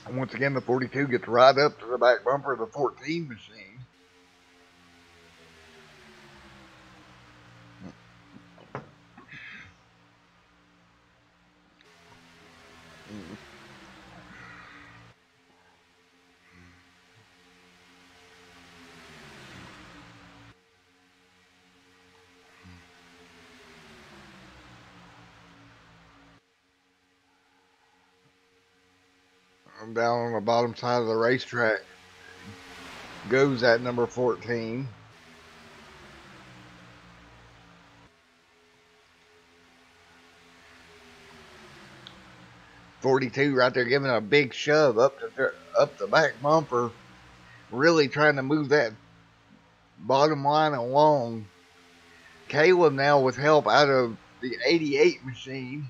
And once again, the 42 gets right up to the back bumper of the 14 machine. down on the bottom side of the racetrack goes at number 14. .42 right there giving a big shove up the back bumper, really trying to move that bottom line along. Caleb now with help out of the 88 machine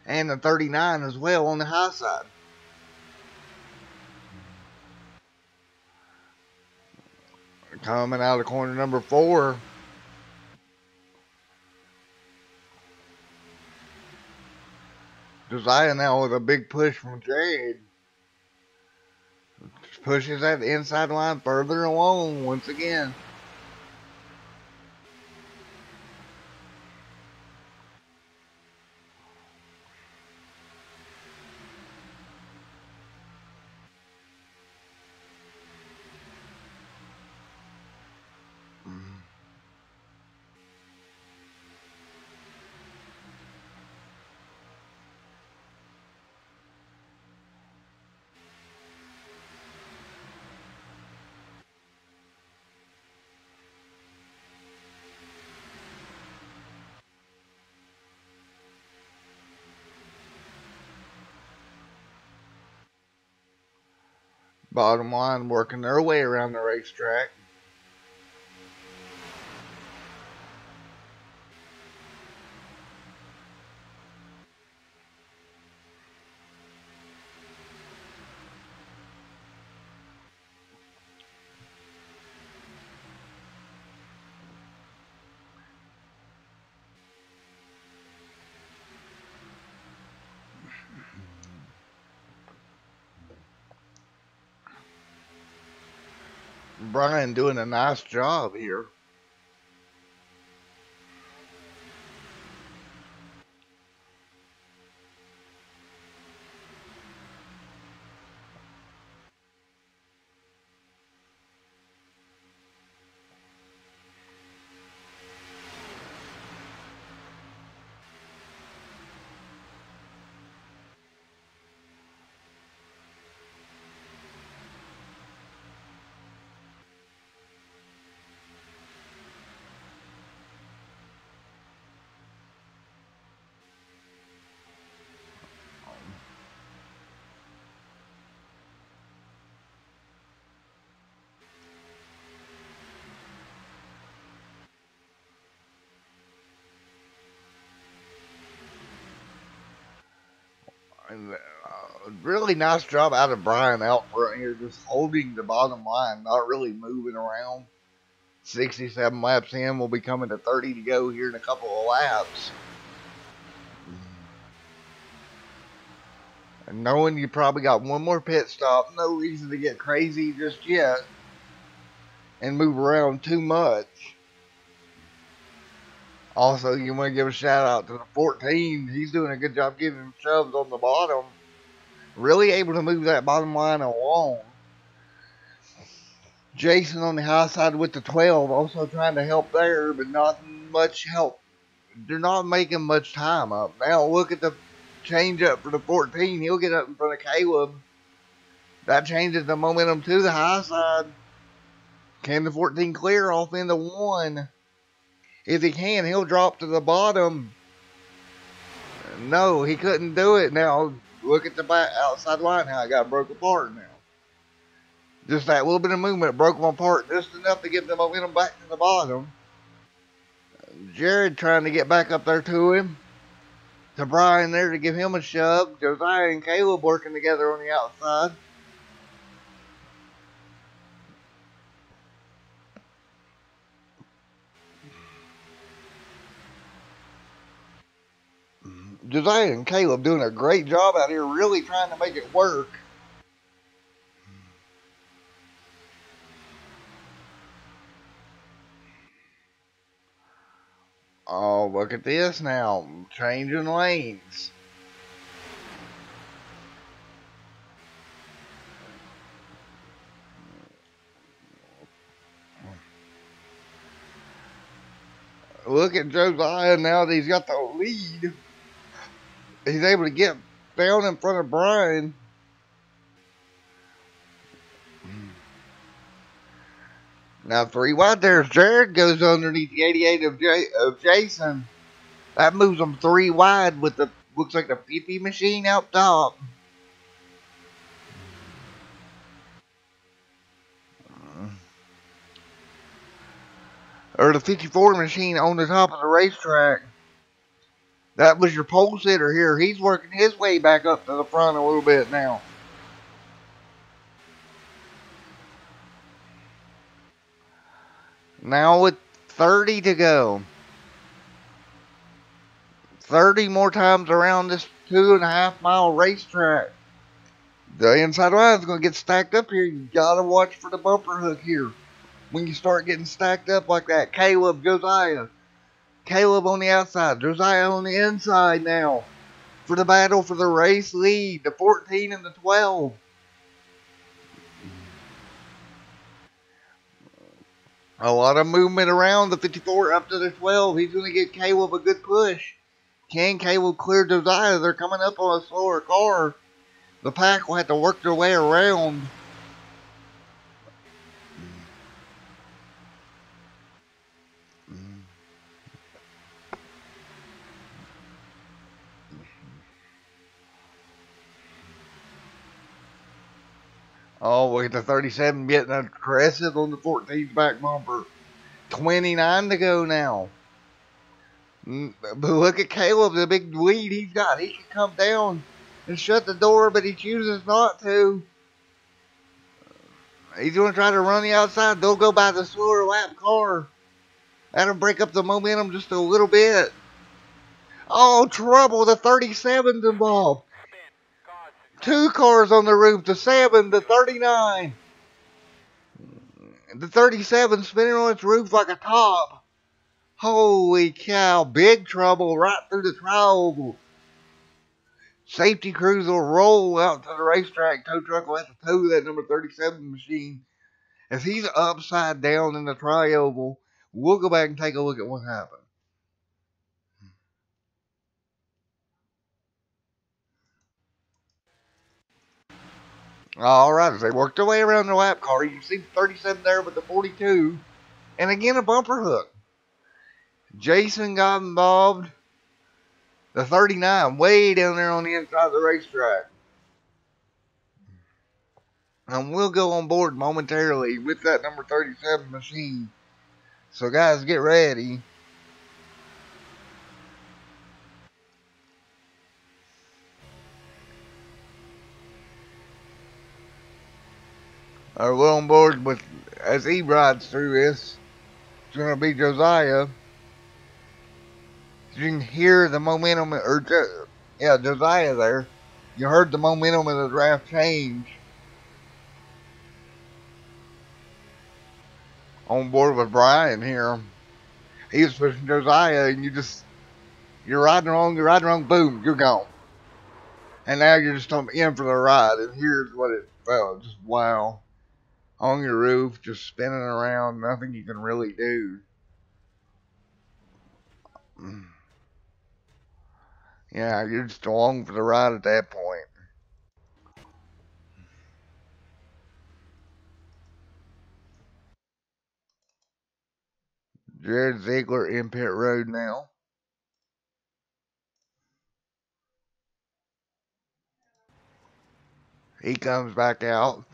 and the 39 as well on the high side. Coming out of corner number 4. Josiah now with a big push from Jared. Pushes that inside line further along once again. Bottom line working their way around the racetrack. Brian doing a nice job here. And, really nice job out of Brian out front here, just holding the bottom line, not really moving around. 67 laps in, we'll be coming to 30 to go here in a couple of laps. And knowing you probably got one more pit stop, no reason to get crazy just yet and move around too much. Also, you want to give a shout out to the 14. He's doing a good job giving shoves on the bottom. Really able to move that bottom line along. Jason on the high side with the 12, also trying to help there, but not much help. They're not making much time up. Now look at the change up for the 14. He'll get up in front of Caleb. That changes the momentum to the high side. Can the 14 clear off into 1? If he can, he'll drop to the bottom. No, he couldn't do it. Now look at the back outside line, how it got broke apart now. Just that little bit of movement broke them apart just enough to get the momentum back to the bottom. Jared trying to get back up there to him. To Brian there to give him a shove. Josiah and Caleb working together on the outside. Josiah and Caleb doing a great job out here, really trying to make it work. Oh, look at this now. Changing lanes. Look at Josiah now that he's got the lead. He's able to get down in front of Brian. Now 3 wide there's Jared goes underneath the 88 of Jason. That moves them 3 wide with the looks like the 50 machine out top. Or the 54 machine on the top of the racetrack. That was your pole sitter here. He's working his way back up to the front a little bit now. Now with 30 to go. 30 more times around this 2.5 mile racetrack. The inside line's going to get stacked up here. You got to watch for the bumper hook here. When you start getting stacked up like that. Caleb, Josiah. Caleb on the outside. Josiah on the inside now. For the battle for the race lead. The 14 and the 12. A lot of movement around the 54 up to the 12. He's going to get Caleb a good push. Can Caleb clear Josiah? They're coming up on a slower car. The pack will have to work their way around. Oh, with the 37 getting aggressive on the 14's back bumper. 29 to go now. But look at Caleb, the big lead he's got. He can come down and shut the door, but he chooses not to. He's going to try to run the outside. They'll go by the slower lap car. That'll break up the momentum just a little bit. Oh, trouble. The 37's involved. 2 cars on the roof. The 7, the 39. The 37 spinning on its roof like a top. Holy cow. Big trouble right through the tri-oval. Safety crews will roll out to the racetrack. Tow truck will have to tow that number 37 machine. If he's upside down in the tri-oval, we'll go back and take a look at what happened. All right, as they work their way around the lap car, you can see the 37 there with the 42. And again, a bumper hook. Jason got involved. The 39 way down there on the inside of the racetrack. And we'll go on board momentarily with that number 37 machine. So guys, get ready. We're on board with, as he rides through this, it's going to be Josiah. You can hear the momentum, Josiah there. You heard the momentum of the draft change. On board with Brian here. He was pushing Josiah, and you're riding wrong, boom, you're gone. And now you're just in for the ride, and here's what it felt. Just wow. On your roof, just spinning around, nothing you can really do. Yeah, you're just along for the ride at that point. Jared Ziegler in pit road now. He comes back out.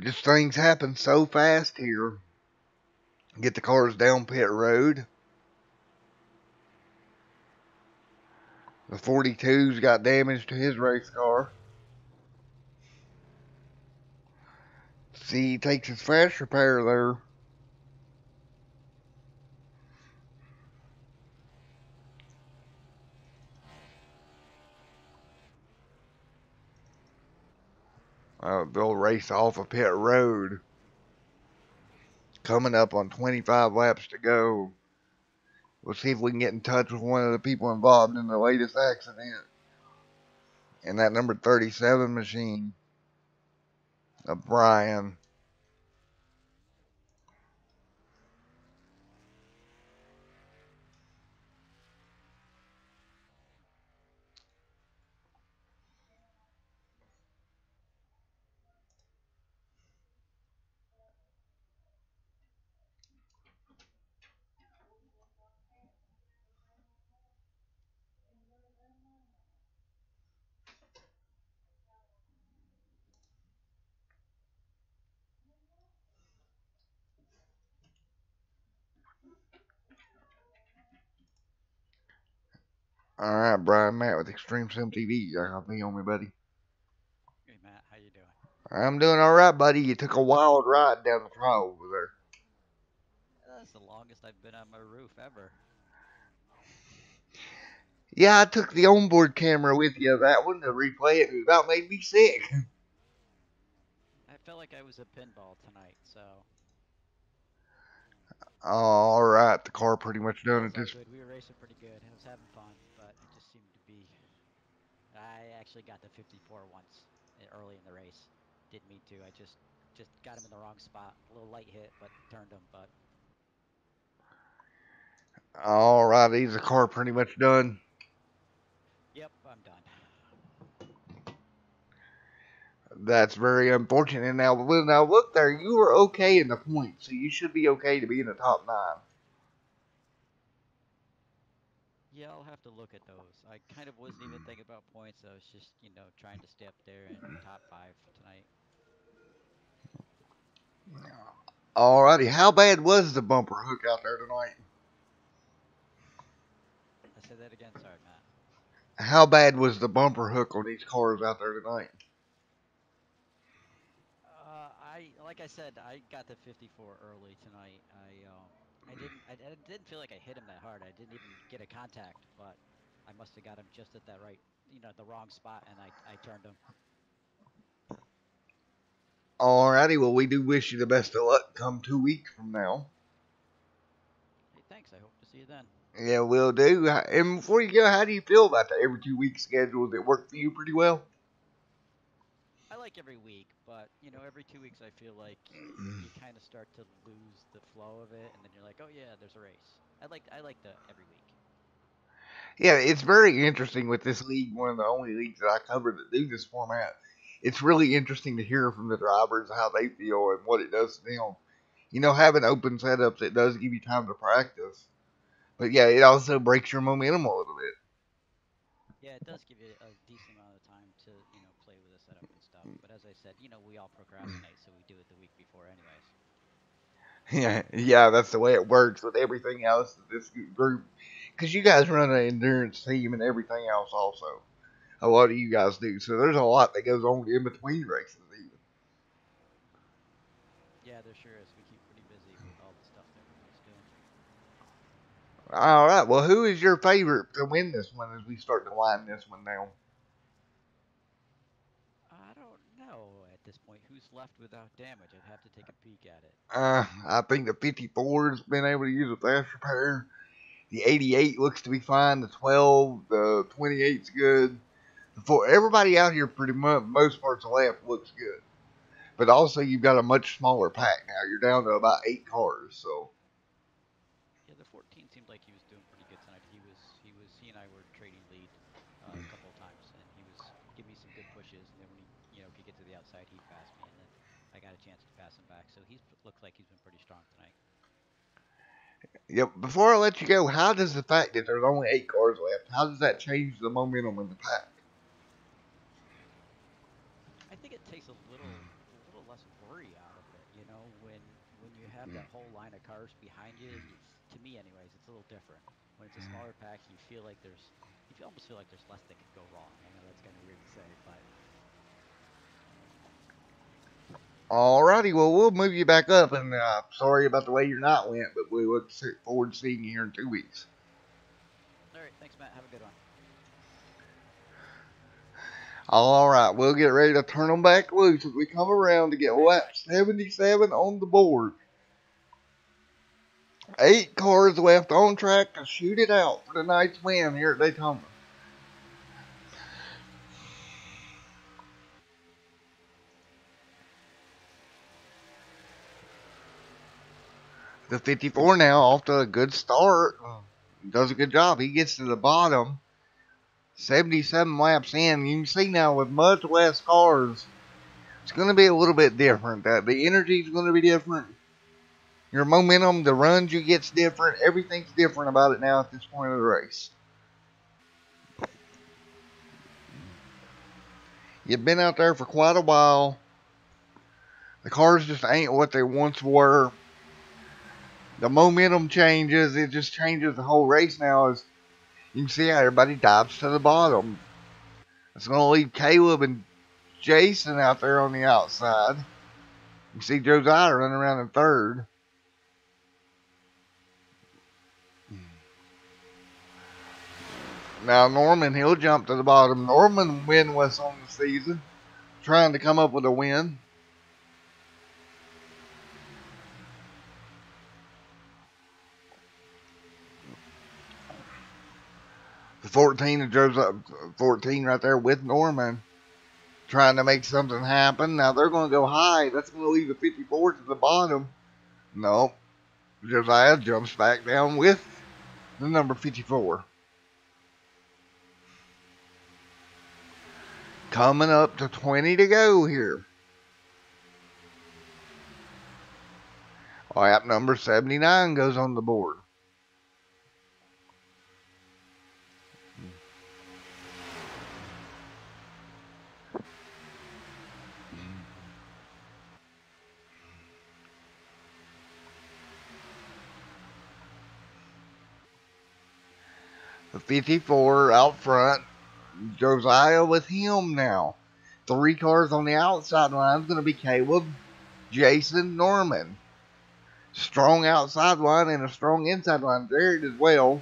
Just things happen so fast here. Get the cars down pit road. The 42's got damage to his race car. See, he takes his fast repair there. They'll race off of pit road. Coming up on 25 laps to go. We'll see if we can get in touch with one of the people involved in the latest accident. And that number 37 machine of Brian. All right, Brian Matt with Extreme Sim TV. You got me on me, buddy. Hey Matt, how you doing? I'm doing all right, buddy. You took a wild ride down the trail over there. That's the longest I've been on my roof ever. Yeah, I took the onboard camera with you. That one to replay it. It about made me sick. I felt like I was a pinball tonight, so All right, the car pretty much but done it's at all this. good. We were racing pretty good. I was having fun, but it just seemed to be. I actually got to 54 once early in the race. Didn't mean to. I just got him in the wrong spot. A little light hit, but turned him. But All righty, the car pretty much done. yep, I'm done. That's very unfortunate. Now, look there. You were okay in the points, so you should be okay to be in the top 9. Yeah, I'll have to look at those. I kind of wasn't even thinking about points. I was just, trying to stay up there in top 5 tonight. Alrighty, how bad was the bumper hook out there tonight? I said that again. Sorry, Matt. How bad was the bumper hook on these cars out there tonight? Like I said, I got to 54 early tonight. I didn't feel like I hit him that hard. I didn't even get a contact, but I must have got him just at that right, the wrong spot, and I turned him. Alrighty, well, we do wish you the best of luck come 2 weeks from now. Hey, thanks. I hope to see you then. Yeah, we'll do. And before you go, how do you feel about the every 2 week schedule? Does it work for you pretty well? I like every week, but every 2 weeks I feel like you kind of start to lose the flow of it, and then you're like, oh yeah, there's a race. I like the every week. Yeah, it's very interesting with this league, one of the only leagues that I cover that do this format. It's really interesting to hear from the drivers how they feel and what it does to them. Having open setups, it does give you time to practice. But yeah, it also breaks your momentum a little bit. Yeah, it does give you a decent amount of time to, play with the setup and stuff. But as I said, we all procrastinate, so we do it the week before anyways. Yeah, that's the way it works with everything else in this group. Because you guys run an endurance team and everything else also. A lot of you guys do. So there's a lot that goes on in between races even. Yeah, there sure is. We keep pretty busy with all the stuff that everybody's doing. All right. Well, who is your favorite to win this one as we start to wind this one down? I don't know at this point who's left without damage. I'd have to take a peek at it. I think the 54's been able to use a fast repair. The 88 looks to be fine. The 12, the 28's good. Everybody out here, pretty much, most parts of the left looks good. But also, you've got a much smaller pack now. You're down to about 8 cars. So Yeah, the 14 seemed like he was doing pretty good tonight. He and I were trading lead a couple of times, and he was giving me some good pushes. And then when he, could get to the outside, he'd pass me, and then I got a chance to pass him back. So he looks like he's been pretty strong tonight. yeah. Before I let you go, how does the fact that there's only 8 cars left, how does that change the momentum in the pack? I think it takes a little less worry out of it. When you have that whole line of cars behind you, to me anyways, it's a little different. When it's a smaller pack, you almost feel like there's less that could go wrong. I know that's kind of weird to say, but Alrighty, well, we'll move you back up, and sorry about the way your night went, but we look forward to seeing you here in 2 weeks. all right, thanks, Matt. Have a good one. Alright, we'll get ready to turn them back loose as we come around to get lap 77 on the board. 8 cars left on track to shoot it out for tonight's win here at Daytona. The 54 now off to a good start. Does a good job. He gets to the bottom. 77 laps in. You can see now with much less cars, it's going to be a little bit different. The energy is going to be different. Your momentum, the runs you get's different. Everything's different about it now at this point of the race. You've been out there for quite a while. The cars just ain't what they once were. The momentum changes. It just changes the whole race now. You can see how everybody dives to the bottom. It's going to leave Caleb and Jason out there on the outside. You can see Josiah running around in third. Now Norman, he'll jump to the bottom. Norman winless on the season, trying to come up with a win. The 14 that drives up 14 right there with Norman, trying to make something happen. Now they're going to go high. That's going to leave the 54 to the bottom. No, Josiah jumps back down with the number 54. Coming up to 20 to go here. Lap number 79 goes on the board. The 54 out front. Josiah with him now. 3 cars on the outside line is going to be Caleb, Jason, Norman. Strong outside line and a strong inside line. Jared as well.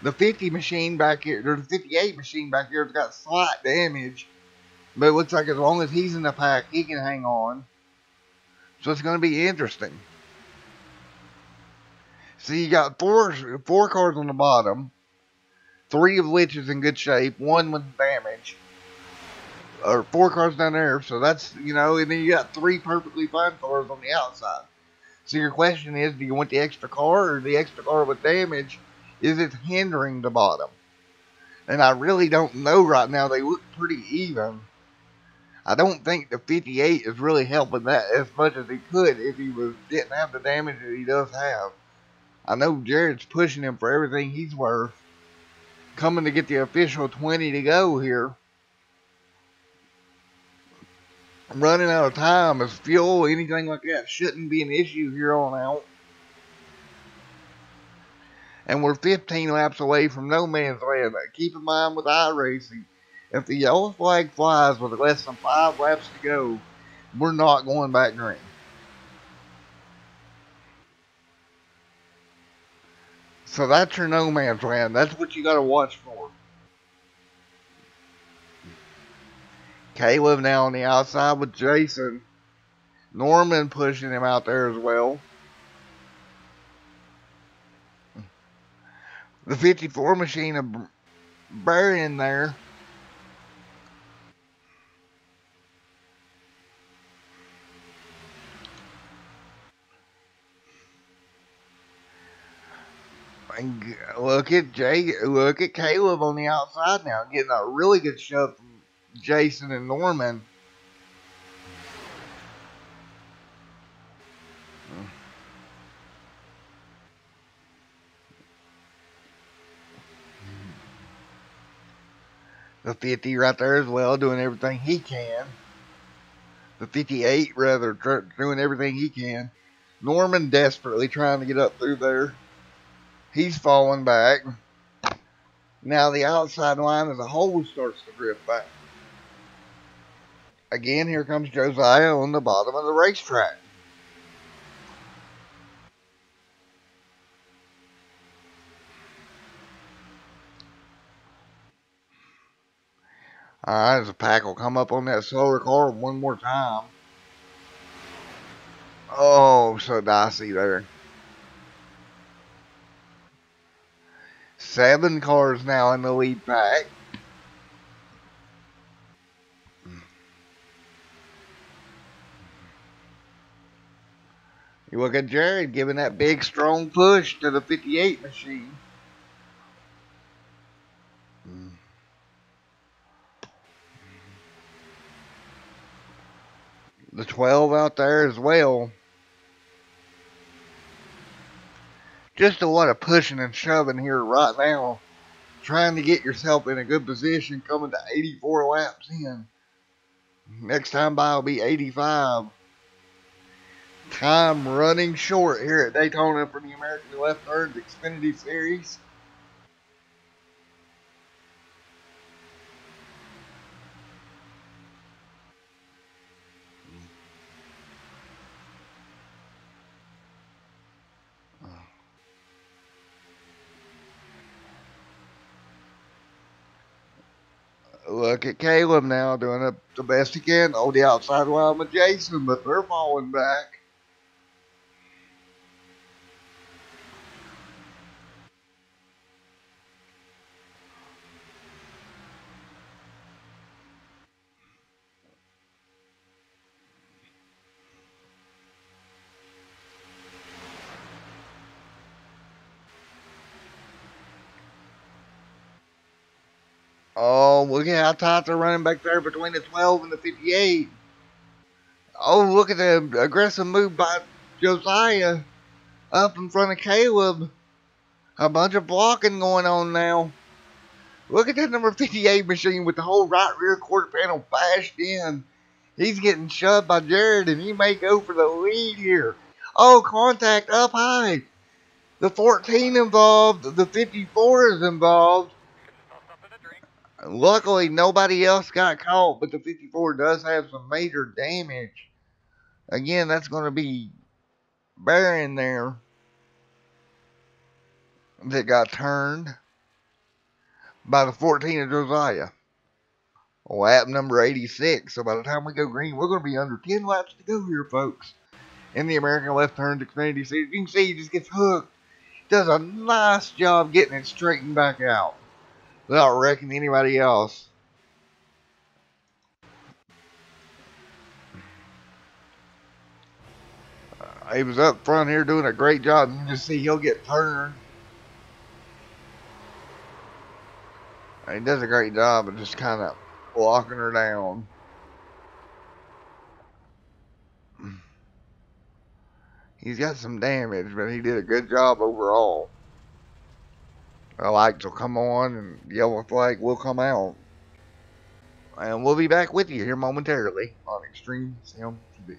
The 50 machine back here, there's a 58 machine back here, has got slight damage. But it looks like as long as he's in the pack, he can hang on. So it's going to be interesting. See, you got four cars on the bottom. 3 of which is in good shape. 1 with damage. Or 4 cars down there. So that's, and then you got 3 perfectly fine cars on the outside. So your question is, do you want the extra car or the extra car with damage? Is it hindering the bottom? And I really don't know right now. They look pretty even. I don't think the 58 is really helping that as much as he could if he didn't have the damage that he does have. I know Jared's pushing him for everything he's worth. Coming to get the official 20 to go here. Running out of time as fuel, anything like that shouldn't be an issue here on out. And we're 15 laps away from no man's land. Keep in mind with iRacing, if the yellow flag flies with less than 5 laps to go, we're not going back green. So that's your no man's land. That's what you got to watch for. Caleb now on the outside with Jason. Norman pushing him out there as well. The 54 machine of Barry in there. And look at Caleb on the outside now, getting a really good shove from Jason and Norman. The 50 right there as well, doing everything he can. The 58 rather, doing everything he can. Norman desperately trying to get up through there. He's falling back. Now the outside line as a whole starts to drift back. Again, here comes Josiah on the bottom of the racetrack. Alright, as the pack will come up on that slower car one more time. Oh, so dicey there. 7 cars now in the lead pack. You look at Jared giving that big strong push to the 58 machine. The 12 out there as well. Just a lot of pushing and shoving here right now. Trying to get yourself in a good position coming to 84 laps in. Next time by will be 85. Time running short here at Daytona for the American Left Turns Xfinity Series. Look at Caleb now doing the best he can on the outside line with Jason, but they're falling back. Oh, look at how tight they're running back there between the 12 and the 58. Oh, look at the aggressive move by Josiah up in front of Caleb. A bunch of blocking going on now. Look at that number 58 machine with the whole right rear quarter panel bashed in. He's getting shoved by Jared, and he may go for the lead here. Oh, contact up high. The 14 involved. The 54 is involved. Luckily, nobody else got caught, but the 54 does have some major damage. Again, that's going to be Baron there that got turned by the 14 of Josiah. Lap number 86. So by the time we go green, we're going to be under 10 laps to go here, folks. In the American left turn to Xfinity Series, you can see he just gets hooked. Does a nice job getting it straightened back out without wrecking anybody else. He was up front here doing a great job. You can just see he'll get turned. He does a great job of just kind of blocking her down. He's got some damage, but he did a good job overall. The lights will come on and yellow flag will come out. And we'll be back with you here momentarily on Extreme Sim TV.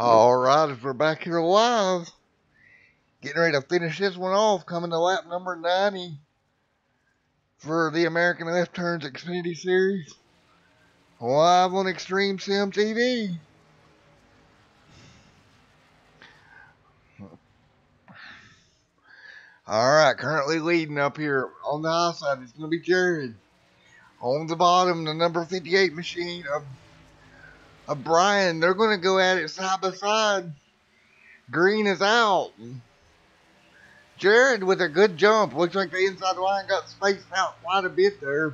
Alright, we're back here live. Getting ready to finish this one off, coming to lap number 90 for the American Left Turns Xfinity Series. Live on Extreme Sim TV. Alright, currently leading up here on the high side is going to be Jared. On the bottom, the number 58 machine of Brian. They're going to go at it side by side. Green is out. Jared with a good jump. Looks like the inside line got spaced out quite a bit there.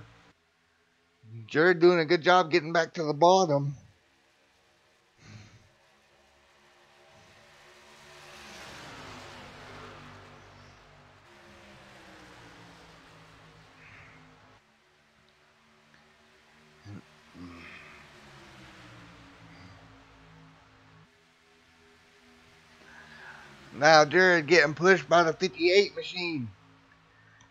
Jared doing a good job getting back to the bottom. Now Jared getting pushed by the 58 machine.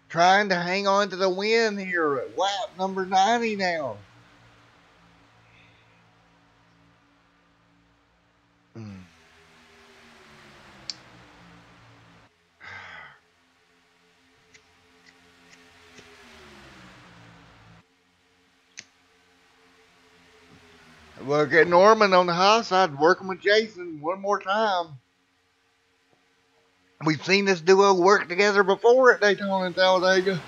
Trying to hang on to the win here at lap number 90 now. Look at Norman on the high side working with Jason one more time. We've seen this duo work together before at Daytona and Talladega.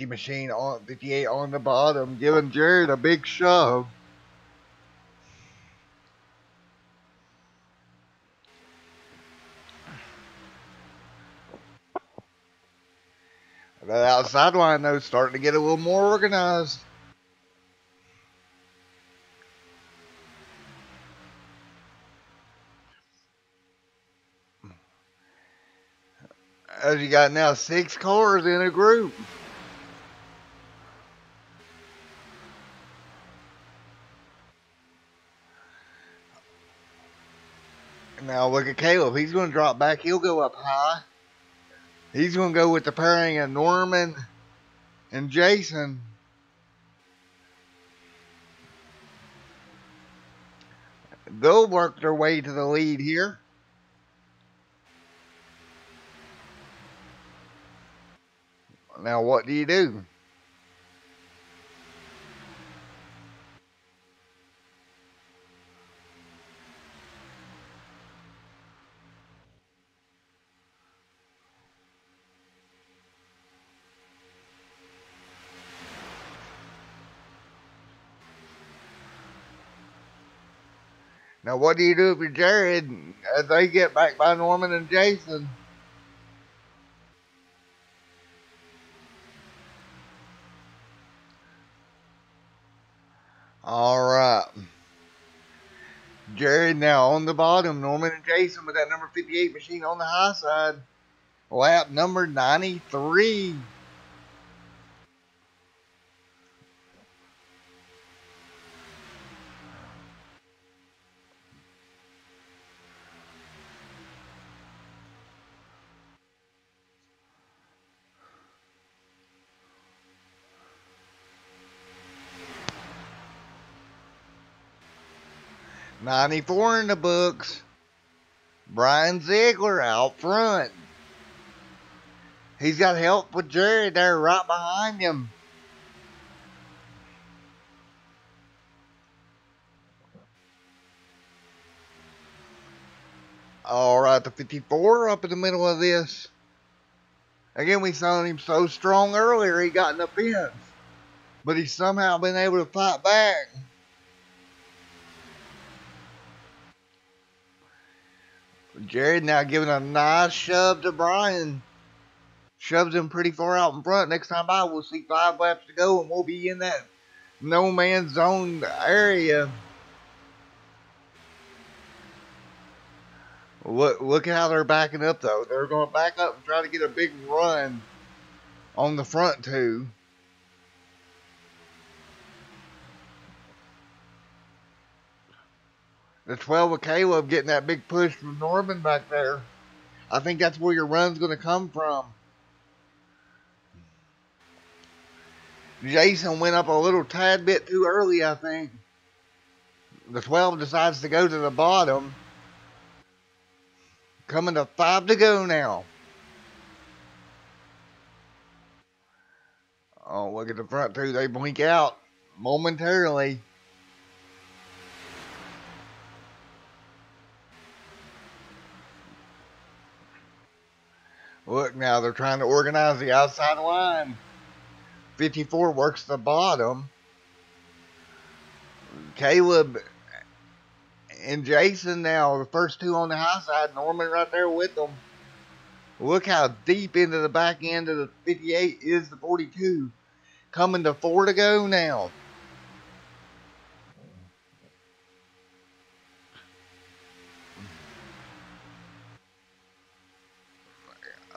Machine on 58 on the bottom, giving Jared a big shove. That outside line though starting to get a little more organized. As you got now 6 cars in a group. Now look at Caleb. He's going to drop back. He'll go up high. He's going to go with the pairing of Norman and Jason. They'll work their way to the lead here. Now what do you do? Now what do you do if you're Jared as they get back by Norman and Jason? Alright. Jared now on the bottom. Norman and Jason with that number 58 machine on the high side. Lap number 93. '94 in the books. Brian Ziegler out front. He's got help with Jared there right behind him. Alright, the 54 up in the middle of this. Again, we saw him so strong earlier, he got in the fence. But he's somehow been able to fight back. Jared now giving a nice shove to Brian. Shoves him pretty far out in front. Next time by, we'll see 5 laps to go, and we'll be in that no man's zone area. Look at how they're backing up, though. They're going to back up and try to get a big run on the front two. The 12 with Caleb getting that big push from Norman back there. I think that's where your run's going to come from. Jason went up a little tad bit too early, I think. The 12 decides to go to the bottom. Coming to 5 to go now. Oh, look at the front two. They blink out momentarily. Look, now they're trying to organize the outside line. 54 works the bottom. Caleb and Jason now, the first two on the high side. Norman right there with them. Look how deep into the back end of the 58 is the 42. Coming to 4 to go now.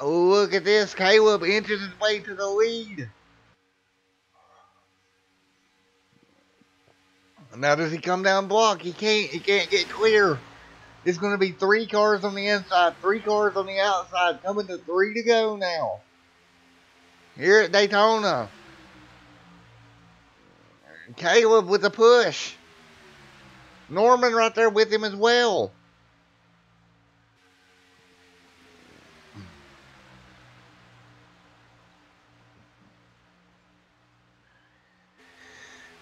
Oh, look at this. Caleb inches his way to the lead. Now does he come down block? He can't. He can't get clear. It's going to be 3 cars on the inside, 3 cars on the outside. Coming to 3 to go now. Here at Daytona. Caleb with the push. Norman right there with him as well.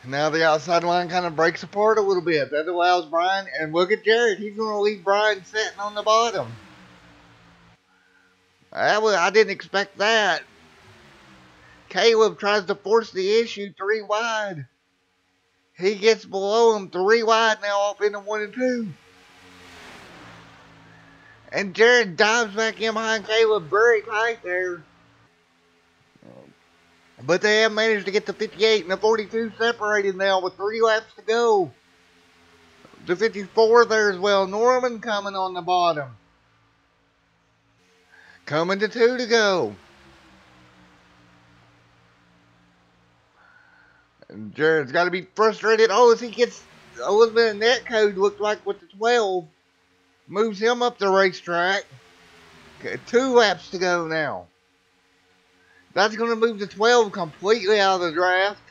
Now the outside line kind of breaks apart a little bit. That allows Brian, and look at Jared. He's going to leave Brian sitting on the bottom. I didn't expect that. Caleb tries to force the issue 3 wide. He gets below him 3 wide now off into 1 and 2. And Jared dives back in behind Caleb very tight there. But they have managed to get the 58 and the 42 separated now with 3 laps to go. The 54 there as well. Norman coming on the bottom. Coming to 2 to go. And Jared's got to be frustrated. Oh, as he gets a little bit of net code, looks like with the 12. Moves him up the racetrack. Okay, 2 laps to go now. That's going to move the 12 completely out of the draft.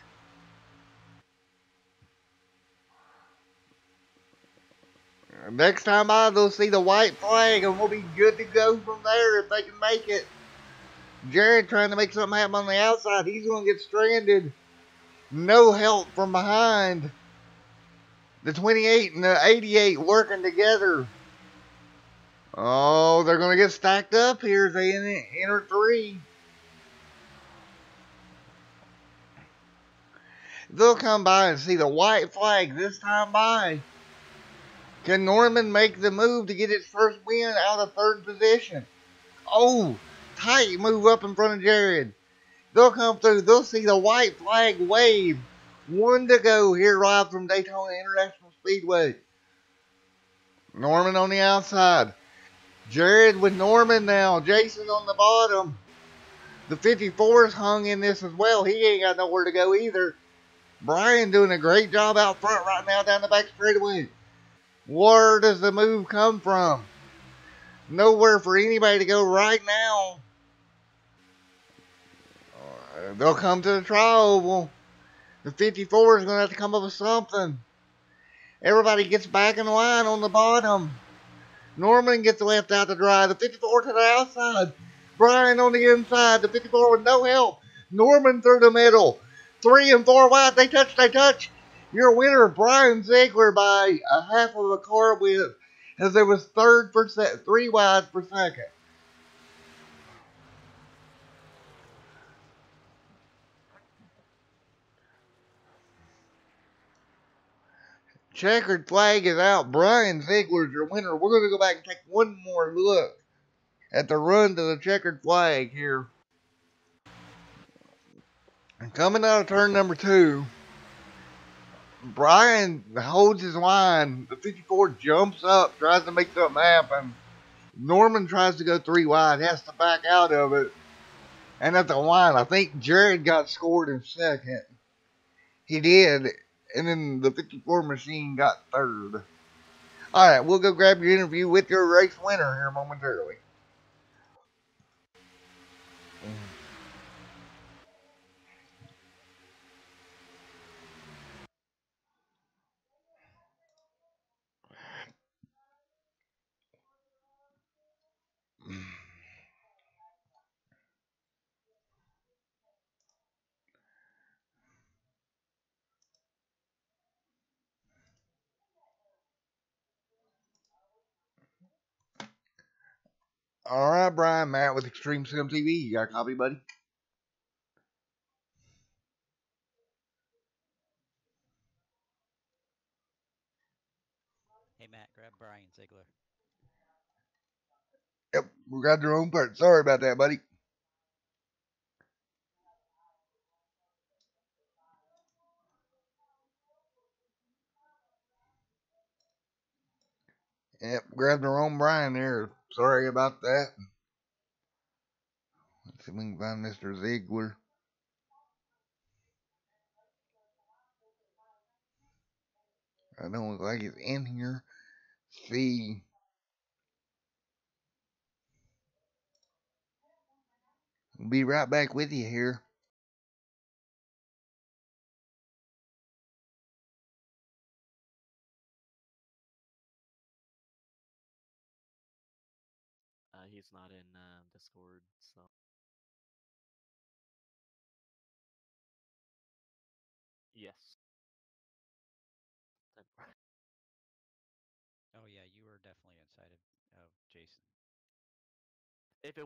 Next time by, they'll see the white flag, and we'll be good to go from there if they can make it. Jared trying to make something happen on the outside. He's going to get stranded. No help from behind. The 28 and the 88 working together. Oh, they're going to get stacked up here as they enter 3. They'll come by and see the white flag this time by. Can Norman make the move to get his first win out of 3rd position? Oh, tight move up in front of Jared. They'll come through. They'll see the white flag wave. 1 to go here live from Daytona International Speedway. Norman on the outside. Jared with Norman now. Jason on the bottom. The 54's hung in this as well. He ain't got nowhere to go either. Brian doing a great job out front right now down the back straightaway. Where does the move come from? Nowhere for anybody to go right now. They'll come to the tri-oval. The 54 is going to have to come up with something. Everybody gets back in line on the bottom. Norman gets left out to dry. The 54 to the outside. Brian on the inside. The 54 with no help. Norman through the middle. 3 and 4 wide. They touch. Your winner, Brian Ziegler, by a half of a car width, as there was 3 wide per second. Checkered flag is out. Brian Ziegler's your winner. We're going to go back and take one more look at the run to the checkered flag here. And coming out of turn number 2, Brian holds his line. The 54 jumps up, tries to make something happen. Norman tries to go 3 wide, has to back out of it. And at the line, I think Jared got scored in 2nd. He did. And then the 54 machine got 3rd. All right, we'll go grab your interview with your race winner here momentarily. All right, Brian, Matt with Extreme Sim TV. You got a copy, buddy? Hey Matt, grab Brian Ziegler. Yep, we got your own part. Sorry about that, buddy. Yep, grabbed our own Brian there. Sorry about that. Let's see if we can find Mr. Ziegler. I don't look like he's in here. See, we'll be right back with you here. He's not in Discord, so yes. Oh yeah, you were definitely inside of Jason. If it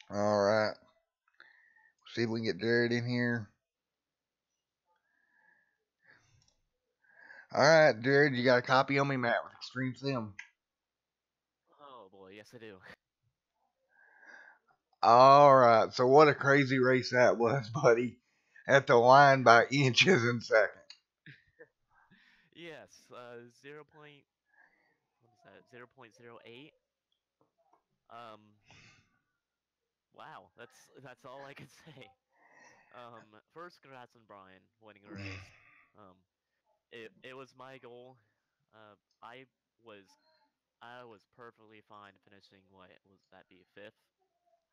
All right. See if we can get Jared in here. All right, Jared, you got a copy on me, Matt, with Extreme Sim. Oh boy, yes I do. All right. So what a crazy race that was, buddy. At the line by inches in second. Yes, 0. What is that? 0.08. Um, wow, that's all I can say. First, congrats on Brian winning a race. Um, it was my goal. Uh, I was I was perfectly fine finishing what was that be fifth.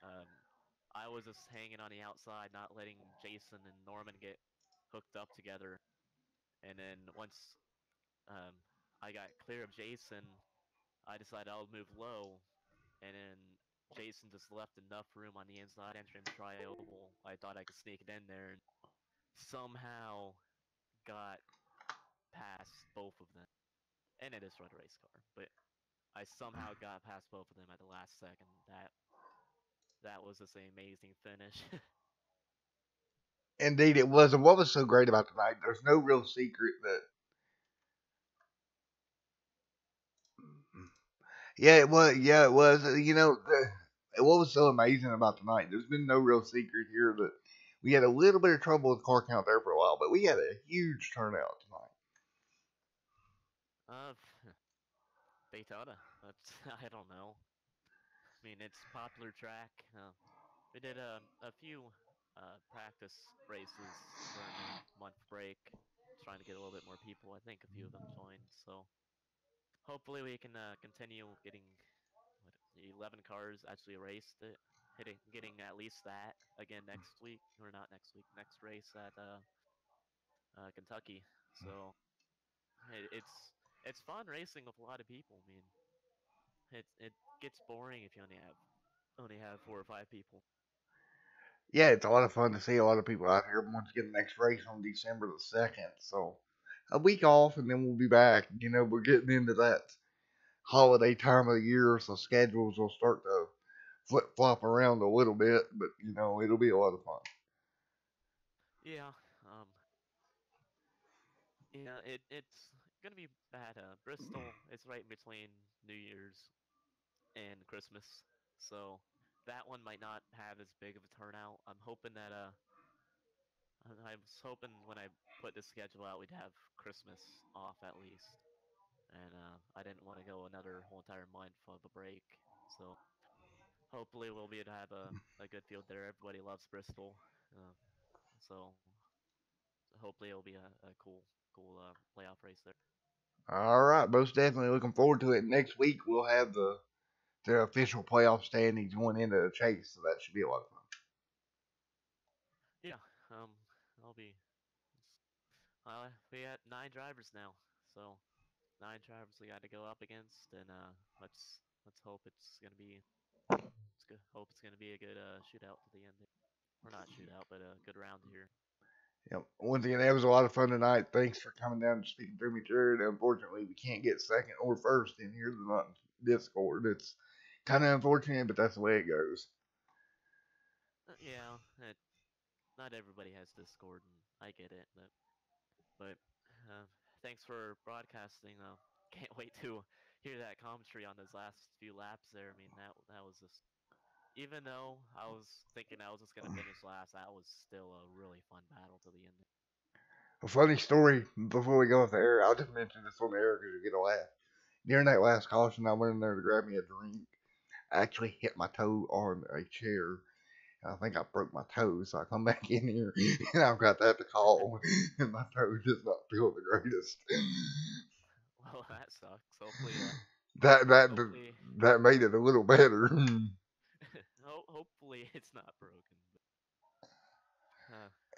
Um, I was just hanging on the outside, not letting Jason and Norman get hooked up together. And then once um, I got clear of Jason, I decided I'll move low, and then Jason just left enough room on the inside entering the tri-oval. I thought I could sneak it in there, and somehow got past both of them. And it is run a race car, but I somehow got past both of them at the last second. That was just an amazing finish. Indeed, it was. And what was so great about tonight, there's no real secret that. Yeah, it was. Yeah, it was. What was so amazing about tonight, there's been no real secret here that we had a little bit of trouble with car count there for a while, but we had a huge turnout tonight. uh, Daytona. That's, I don't know. I mean, it's popular track. We did a few practice races during the month break, trying to get a little bit more people. I think a few of them joined, so hopefully we can continue getting what, 11 cars actually raced it, getting at least that again next week, or not next week, next race at Kentucky. So it's fun racing with a lot of people. I mean, it gets boring if you only have 4 or 5 people. Yeah, it's a lot of fun to see a lot of people out here. Once again, the next race on December the 2nd. So a week off and then we'll be back. We're getting into that holiday time of the year, so schedules will start to flip flop around a little bit, but it'll be a lot of fun. Yeah, um, yeah, it's gonna be bad. Bristol is right in between New Year's and Christmas, so that one might not have as big of a turnout. I'm hoping that I was hoping when I put the schedule out, we'd have Christmas off at least, and I didn't want to go another whole entire month of a break. So hopefully we'll be able to have a good field there. Everybody loves Bristol, so hopefully it'll be a cool playoff race there. All right, most definitely looking forward to it. Next week we'll have the official playoff standings going into the chase, so that should be a lot of fun. Yeah, I'll be. We got 9 drivers now, so 9 drivers we got to go up against, and let's hope it's gonna be. Hope it's gonna be a good shootout to the end, or not shootout, but a good round here. Yep. Once again, that was a lot of fun tonight. Thanks for coming down and speaking through me, Jared. Unfortunately, we can't get second or first in here tonight in Discord. It's kind of unfortunate, but that's the way it goes. Yeah, not everybody has Discord, and I get it, but thanks for broadcasting. Can't wait to hear that commentary on those last few laps there. I mean, that was just even though I was thinking I was just gonna finish last, that was still a really fun battle to the end. A funny story before we go off the air. I'll just mention this on the air because you get a laugh. During that last caution, I went in there to grab me a drink. I actually hit my toe on a chair. I think I broke my toe, so I come back in here and I've got that to call, and my toe does not feel the greatest. Well, that sucks. Hopefully, That that hopefully, that made it a little better. hopefully it's not broken.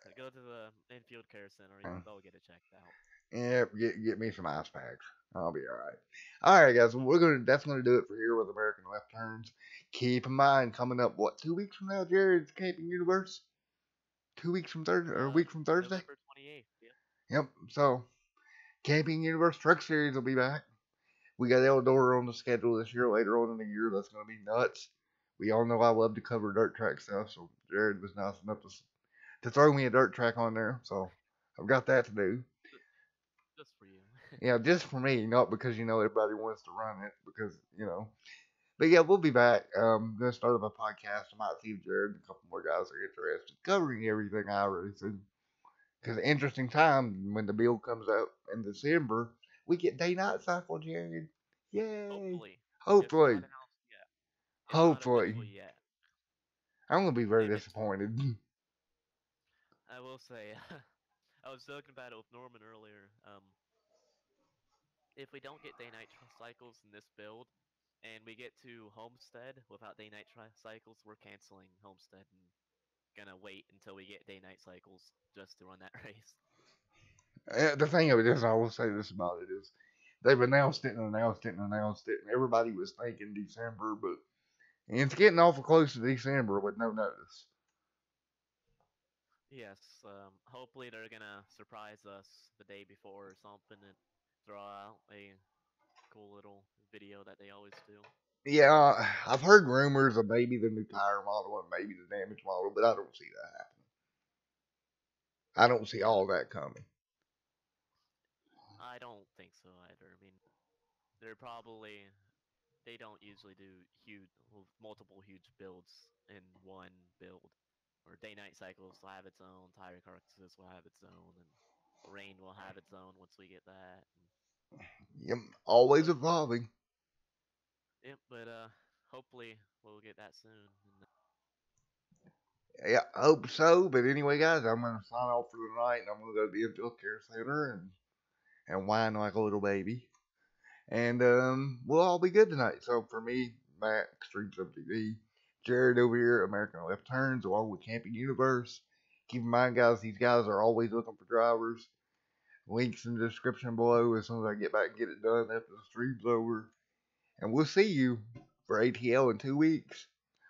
But, go to the infield care center. They'll get it checked out. Yeah, get me some ice packs. I'll be all right. All right, guys. Well, that's gonna do it for here with American Left Turns. Keep in mind, coming up, what, 2 weeks from now, Jared, Camping Universe. 2 weeks from Thursday, or a week from Thursday. November 28th. Yep. Yep. So, Camping Universe Truck Series will be back. We got Eldora on the schedule this year. Later on in the year, that's gonna be nuts. We all know I love to cover dirt track stuff, so Jared was nice enough to throw me a dirt track on there. So I've got that to do. Just for you. Yeah, just for me, not because everybody wants to run it. Because. But yeah, we'll be back. Gonna start up a podcast. I might see if Jared and a couple more guys are interested covering everything I already said. Because interesting time when the bill comes out in December, we get day night cycle, Jared. Yay! Hopefully, it's Hopefully, not announced yet. It's not official hopefully. yet. I'm gonna be very If it's, disappointed. I will say, I was talking about it with Norman earlier. If we don't get day-night cycles in this build, and we get to Homestead without day-night cycles, we're canceling Homestead and gonna wait until we get day-night cycles just to run that race. The thing of it is, I will say this about it is, they've announced it and announced it and announced it, and everybody was thinking December, but it's getting awful close to December with no notice. Yes, hopefully they're gonna surprise us the day before or something and throw out a cool little video that they always do. Yeah, I've heard rumors of maybe the new tire model and maybe the damaged model, but I don't see that happening. I don't see Yeah, all that coming. I don't think so either. I mean, they're probably they don't usually do multiple huge builds in one build. Or day-night cycles will have its own, tire carcasses will have its own, and rain will have its own once we get that. Yep, always But evolving. yep, but hopefully we'll get that soon. And, Yeah, I hope so. But anyway, guys, I'm gonna sign off for the night, and I'm gonna go to the infield care center and whine like a little baby. And we'll all be good tonight. So for me, Matt, Extreme Sub TV, Jared over here, American Left Turns, along with Camping Universe. Keep in mind, guys, these guys are always looking for drivers. Links in the description below as soon as I get back and get it done after the stream's over. And we'll see you for ATL in 2 weeks,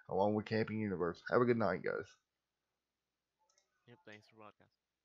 along with Camping Universe. Have a good night, guys. yep, thanks for broadcasting.